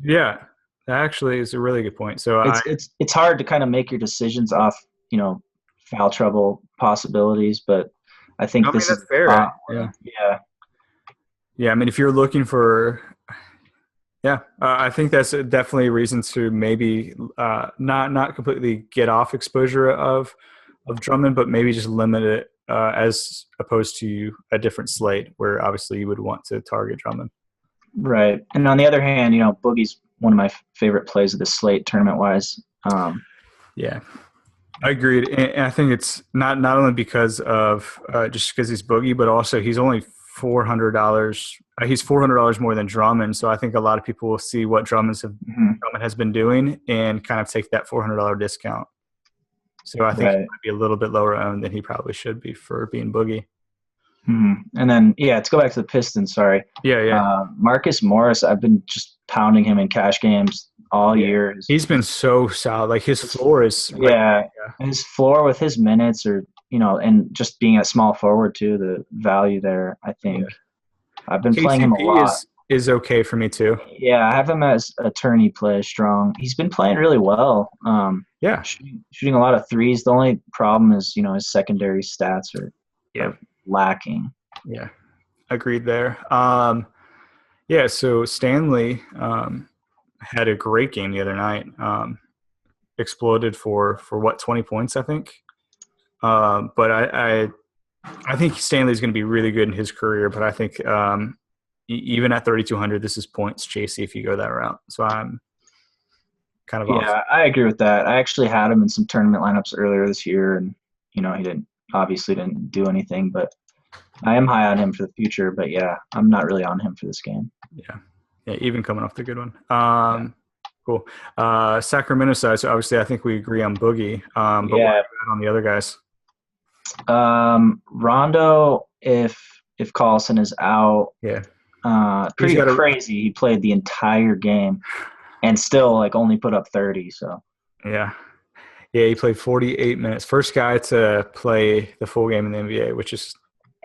yeah, that actually is a really good point. So It's hard to kind of make your decisions off, foul trouble possibilities, but I I think mean this is that's a fair. spot Yeah, where, yeah, yeah. I mean, if you're looking for, yeah, I think that's definitely a reason to maybe not completely get off exposure of Drummond, but maybe just limit it as opposed to a different slate where obviously you would want to target Drummond. right. And on the other hand, Boogie's one of my favorite plays of the slate tournament wise. Yeah, I agreed, and I think it's not only because of just because he's Boogie, but also he's only $400. He's $400 more than Drummond, so I think a lot of people will see what Mhm. Drummond has been doing and kind of take that $400 discount. So I think he Right. might be a little bit lower owned than he probably should be for being Boogie. And then, yeah, let's go back to the Pistons. Sorry. Yeah, yeah, Marcus Morris, I've been just pounding him in cash games all yeah. year. He's been so solid. Like his floor is like, Yeah. yeah, His floor with his minutes and just being a small forward too, the value there, I yeah. think. I've been playing him a KCP lot. is okay for me too. Yeah, I have him as a tourney play strong. He's been playing really well. Yeah, Shooting a lot of threes. The only problem is, his secondary stats yeah, are lacking. yeah. Agreed there. Yeah, so Stanley had a great game the other night. Exploded for what 20 points, I think. But I think Stanley's going to be really good in his career. But I think even at 3,200, this is points chasey if you go that route. So I'm kind of off. Yeah, I agree with that. I actually had him in some tournament lineups earlier this year, and he didn't do anything, but I am high on him for the future. But yeah, I'm not really on him for this game. Yeah, yeah, even coming off the good one. Yeah. Cool. Sacramento side. So obviously, I think we agree on Boogie. But what Yeah. about on the other guys? Rondo, if Carlson is out, Yeah, pretty crazy. He played the entire game and still only put up 30. So yeah. Yeah, he played 48 minutes. First guy to play the full game in the NBA, which is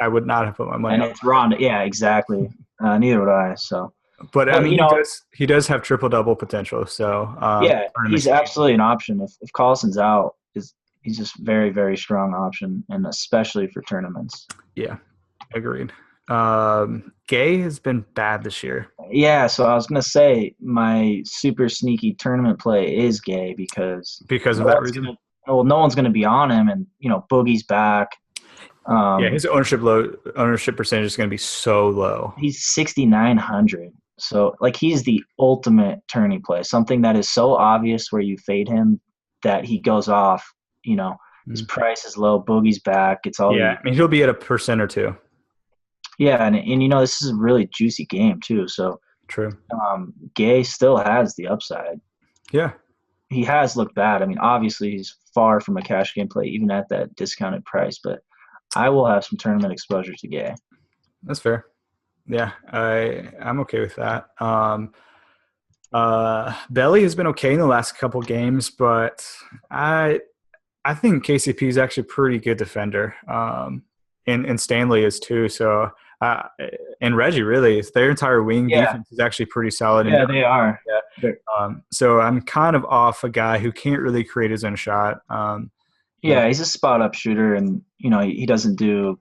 I would not have put my money and on. it's Rondo. Yeah, exactly. Neither would I. So, But I but mean, he does have triple double potential. So yeah, tournament he's game. absolutely an option. If Carlson's out, he's just very, very strong option, and especially for tournaments. Yeah, agreed. Gay has been bad this year. Yeah, so I was gonna say my super sneaky tournament play is Gay because because no of that one's reason. gonna no one's gonna be on him, and Boogie's back. Yeah, Um, his ownership percentage is going to be so low. he's 6,900, so like he's the ultimate tourney play. Something that is so obvious where you fade him that he goes off. His Mm. price is low. Boogie's back. It's all Yeah, you. I mean he'll be at a percent or two. Yeah, and this is a really juicy game too. So True. Gay still has the upside. Yeah, He has looked bad. I mean, obviously he's far from a cash game play, even at that discounted price. But I will have some tournament exposure to Gay. that's fair. Yeah, I'm okay with that. Belly has been okay in the last couple games, but I I think KCP is actually a pretty good defender. And Stanley is too. So uh, and Reggie really, their entire wing Yeah, defense is actually pretty solid. And yeah, they are. yeah, so I'm kind of off a guy who can't really create his own shot. You know, Yeah, he's a spot up shooter, and he doesn't do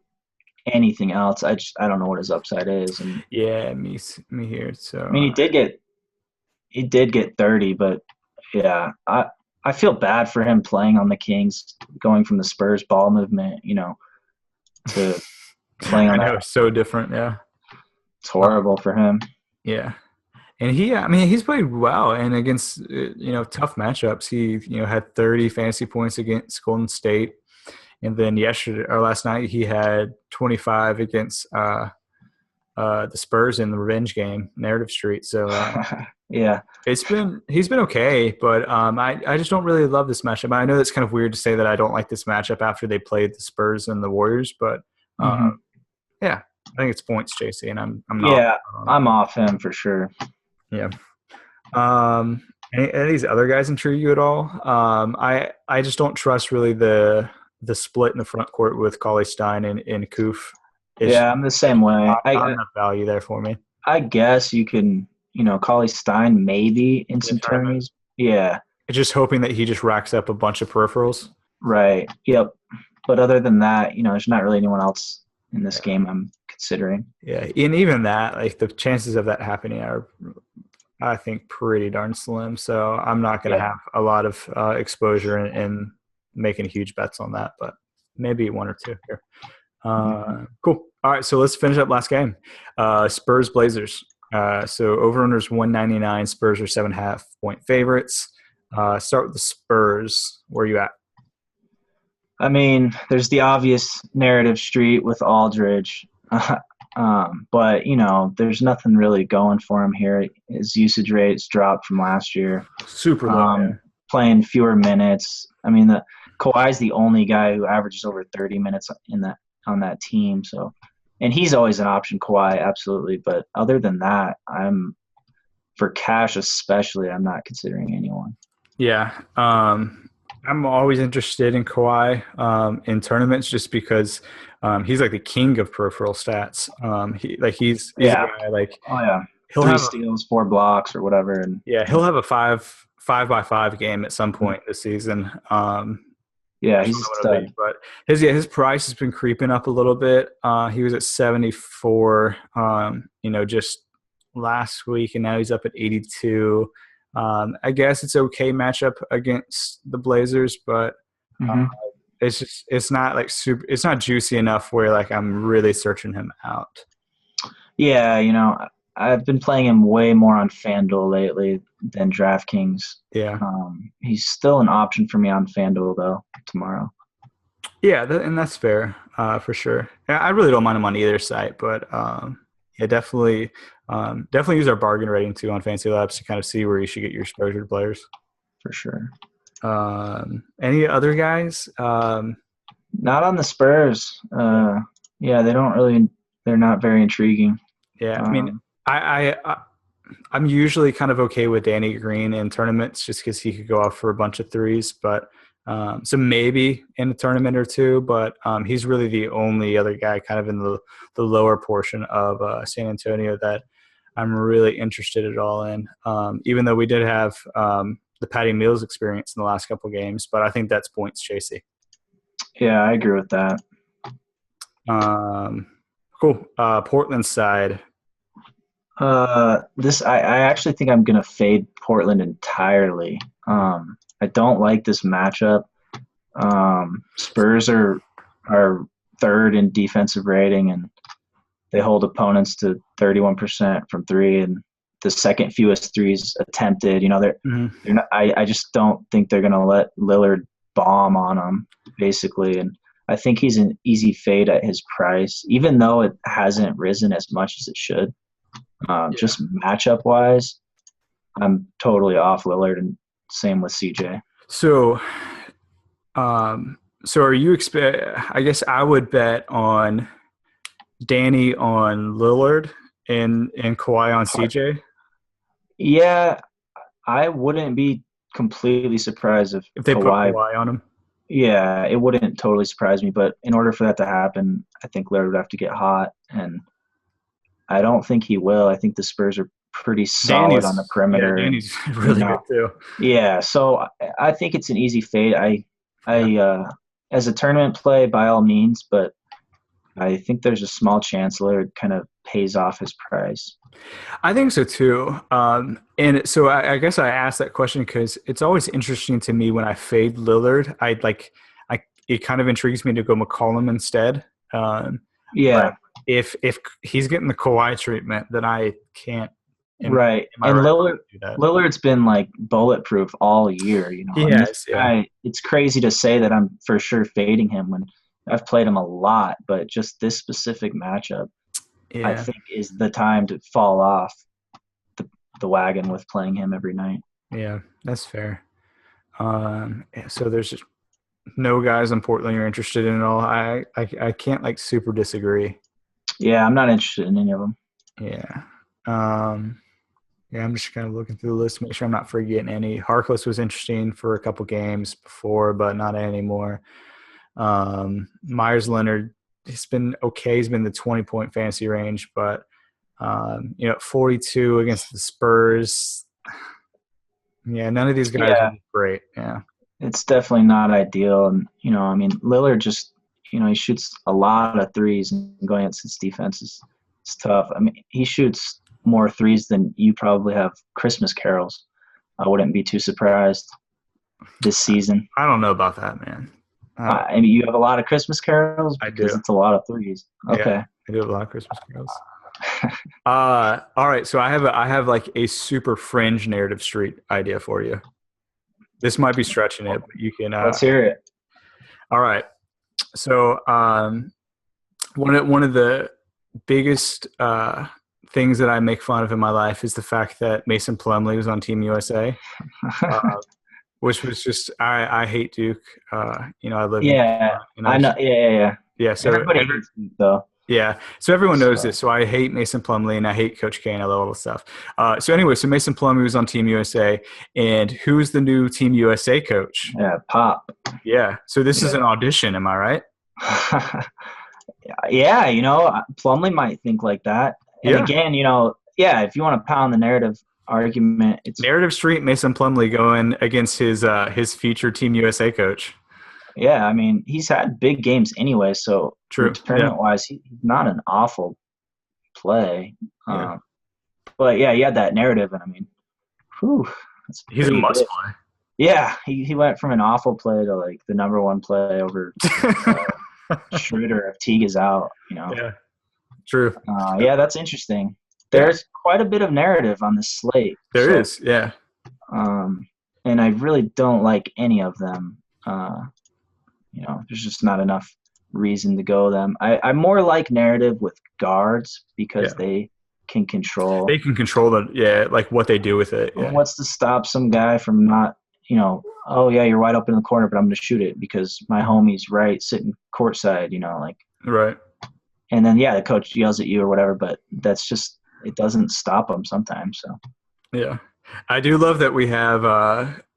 anything else. I don't know what his upside is, and yeah, me here. So I mean he did get 30, but yeah, I feel bad for him playing on the Kings, going from the Spurs ball movement, to playing I on that. know it's so different. Yeah, It's horrible for him. yeah. And I mean, he's played well, and against tough matchups, he had 30 fantasy points against Golden State, and then yesterday or last night he had 25 against the Spurs in the revenge game, Narrative Street. So Yeah, he's been okay, but I just don't really love this matchup. I know that's kind of weird to say that I don't like this matchup after they played the Spurs and the Warriors, but hmm yeah, I think it's points, JC, and I'm not. yeah, I'm off him for sure. Yeah. Any of these other guys intrigue you at all? I just don't trust really the split in the front court with Cauley Stein and Koof. It's Yeah, I'm the same way. not enough value there for me. I guess you can, Cauley Stein maybe in In the some tournament, tourneys. Yeah, just hoping that he just racks up a bunch of peripherals. right. Yep. But other than that, there's not really anyone else in this Yeah, game I'm considering. yeah, and even that, like the chances of that happening are, I think, pretty darn slim. So I'm not going to Yeah. have a lot of exposure and making huge bets on that, but maybe one or two here. Mhm. Cool. All right, so let's finish up last game. Spurs Blazers. So over unders 199. Spurs are 7.5 point favorites. Start with the Spurs. Where are you at? I mean, there's the obvious narrative street with Aldridge. But, there's nothing really going for him here. His usage rates dropped from last year. Super low. Yeah. Playing fewer minutes. I mean, Kawhi's the only guy who averages over 30 minutes on that team. So, and he's always an option, Kawhi, absolutely. But other than that, for cash especially, I'm not considering anyone. Yeah. I'm always interested in Kawhi in tournaments just because he's like the king of peripheral stats. He's a Yeah. guy like Oh yeah. he'll Three have steals, 4 blocks, or whatever, and he'll have a five by five game at some point this season. yeah, Just he's a don't know what it'll stud. be, but his price has been creeping up a little bit. He was at 74, just last week, and now he's up at 82. I guess it's okay matchup against the Blazers, but uh, hmm it's not like it's not juicy enough where like I'm really searching him out. Yeah, I've been playing him way more on FanDuel lately than DraftKings. Yeah, He's still an option for me on FanDuel though tomorrow. yeah, and that's fair for sure. Yeah, I really don't mind him on either site, but yeah, definitely use our bargain rating too on Fantasy Labs to kind of see where you should get your exposure to players. For sure. Any other guys? Not on the Spurs. Yeah, they're not very intriguing. Yeah, I mean, Um, I'm usually kind of okay with Danny Green in tournaments just because he could go off for a bunch of threes, but so maybe in a tournament or two, but he's really the only other guy kind of in the lower portion of San Antonio that I'm really interested at all in. Even though we did have the Patty Mills experience in the last couple games, but I think that's points chasey. yeah, I agree with that. Um, cool. Portland side. I actually think I'm gonna fade Portland entirely. I don't like this matchup. Spurs are third in defensive rating, and they hold opponents to 31% from three, and the second fewest threes attempted. They're not. I just don't think they're gonna let Lillard bomb on them, basically. And I think he's an easy fade at his price, even though it hasn't risen as much as it should. Yeah. Just matchup wise, I'm totally off Lillard, and same with CJ. So, so are you I guess I would bet on Danny on Lillard and Kawhi on CJ Yeah, I wouldn't be completely surprised if if they put Kawhi. Kawhi on him. Yeah, it wouldn't totally surprise me, but in order for that to happen, I think Lillard would have to get hot, and I don't think he will. I think the Spurs are pretty solid on the perimeter, and Danny's really good too. yeah. So I think it's an easy fade. As a tournament play, by all means, but I think there's a small chance Lillard kind of pays off his price. I think so too. And so I guess I asked that question because it's always interesting to me when I fade Lillard. It kind of intrigues me to go McCollum instead. Yeah, But if he's getting the Kawhi treatment, then I can't. right. Am I And right Lillard, to do that? Lillard's been like bulletproof all year. He And this has, yeah. guy, it's crazy to say that I'm for sure fading him when I've played him a lot, but just this specific matchup, I Yeah, think is the time to fall off the wagon with playing him every night. yeah, that's fair. So there's just no guys in Portland you're interested in at all. I can't like super disagree. Yeah, I'm not interested in any of them. Yeah. Yeah, I'm just kind of looking through the list to make sure I'm not forgetting any. Harkless was interesting for a couple games before, but not anymore. Myers Leonard, he's been okay. He's been in the 20-point fantasy range, but 42 against the Spurs. Yeah, none of these guys Yeah, are great. Yeah. it's definitely not ideal. And, I mean, Lillard just, he shoots a lot of threes, and going against his defense is tough. I mean, he shoots more threes than you probably have Christmas carols. I wouldn't be too surprised this season. I don't know about that, man. I mean, you have a lot of Christmas carols I because do. it's a lot of threes. Okay. Yeah, I do have a lot of Christmas carols. All right. So I have like a super fringe narrative street idea for you. This might be stretching it, but you can. Let's hear it. All right. So one of the biggest things that I make fun of in my life is the fact that Mason Plumlee was on Team USA, which was just I hate Duke. I live. Yeah, I know. Yeah. Yeah. So everybody hates Duke, though. yeah, so everyone knows this. So I hate Mason Plumlee and I hate Coach K and I love all this stuff. So anyway, so Mason Plumlee was on Team USA, and who's the new Team USA coach? Yeah, Pop. Yeah. So this is an audition, am I right? Yeah, Plumlee might think like that. And again, if you want to pound the narrative argument, it's narrative street. Mason Plumlee going against his future Team USA coach. Yeah, I mean, he's had big games anyway, so true. Tournament-wise, he's not an awful play. Yeah. But yeah, he had that narrative, and I mean, he's a must play. Yeah, he went from an awful play to like the number one play over Schroeder if Teague is out. Yeah, true. Yeah, that's interesting. There's quite a bit of narrative on this slate. There is, yeah. And I really don't like any of them. There's just not enough reason to go them. I more like narrative with guards because they can control. They can control like what they do with it. Yeah. What's to stop some guy from not, oh yeah, you're wide open in the corner, but I'm going to shoot it because my homie's right sitting courtside, like. Right. And then the coach yells at you or whatever, but that's just it doesn't stop them sometimes. So. Yeah, I do love that we have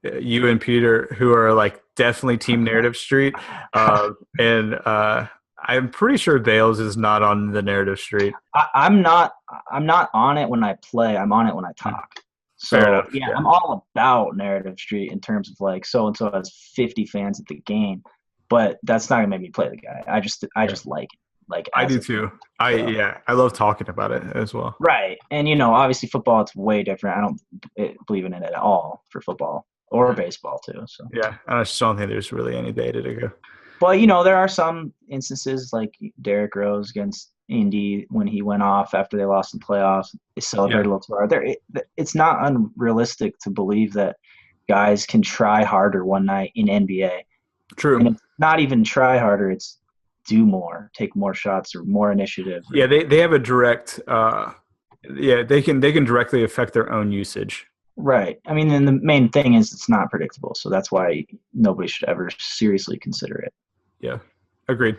you and Peter who are like definitely Team Narrative Street, and I'm pretty sure Bales is not on the Narrative Street. I'm not on it when I play. I'm on it when I talk. So fair enough. Yeah, I'm all about Narrative Street in terms of like so and so has 50 fans at the game, but that's not gonna make me play the guy. I just like it. like I as do a too. so. I love talking about it as well. Right. And, obviously football, it's way different. I don't believe in it at all for football or baseball too. So, Yeah, I just don't think there's really any data to go. but, there are some instances like Derrick Rose against Indy when he went off after they lost in the playoffs. They celebrated a little too hard. It's not unrealistic to believe that guys can try harder one night in NBA. True. And it's not even try harder. It's do more, take more shots or more initiative. Yeah, they have a direct they can directly affect their own usage. Right. I mean, and the main thing is it's not predictable. So that's why nobody should ever seriously consider it. Yeah, agreed.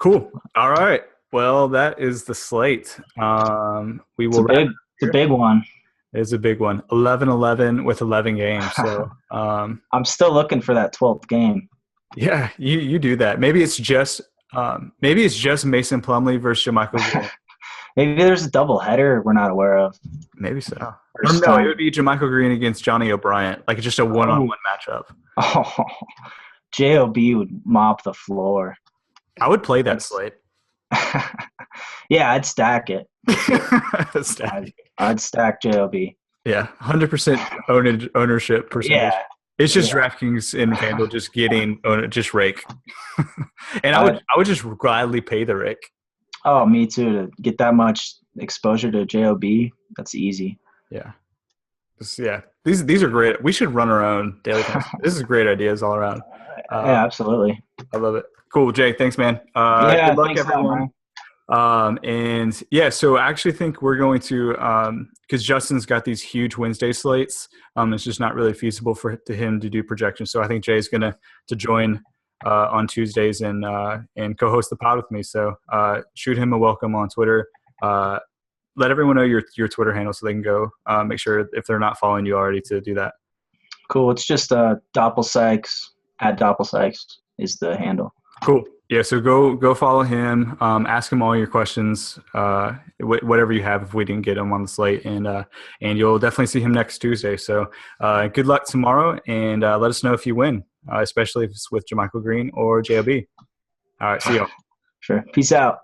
Cool. All right. Well, that is the slate. We will It's a big one. It's a big one. 11-11 with 11 games. So I'm still looking for that 12th game. Yeah, you do that. Maybe it's just Mason Plumlee versus JaMychal Green. Maybe there's a double header we're not aware of. Maybe so. Or no, it would be JaMychal Green against Johnny O'Brien, like just a one-on-one matchup. Oh, JOB would mop the floor. I would play that slate. Yeah, I'd stack it. I'd stack JOB. Yeah, 100% ownership percentage. Yeah. It's just DraftKings and FanDuel just getting just rake. And I would just gladly pay the rake. Oh, me too. To get that much exposure to JOB, that's easy. Yeah. These are great. We should run our own daily fantasy. This is great ideas all around. Yeah, absolutely. I love it. Cool, Jay. Thanks, man. Good luck, everyone. So I actually think we're going to because Justin's got these huge Wednesday slates. It's just not really feasible for him to do projections. So I think Jay's going to join on Tuesdays and co-host the pod with me. So shoot him a welcome on Twitter. Let everyone know your Twitter handle so they can go make sure if they're not following you already to do that. Cool. It's just Doppelsykes at Doppelsykes is the handle. Cool. Yeah, so go follow him. Ask him all your questions, whatever you have. If we didn't get him on the slate, and you'll definitely see him next Tuesday. So good luck tomorrow, and let us know if you win, especially if it's with JaMychal Green or JOB. All right, see you. Sure. Peace out.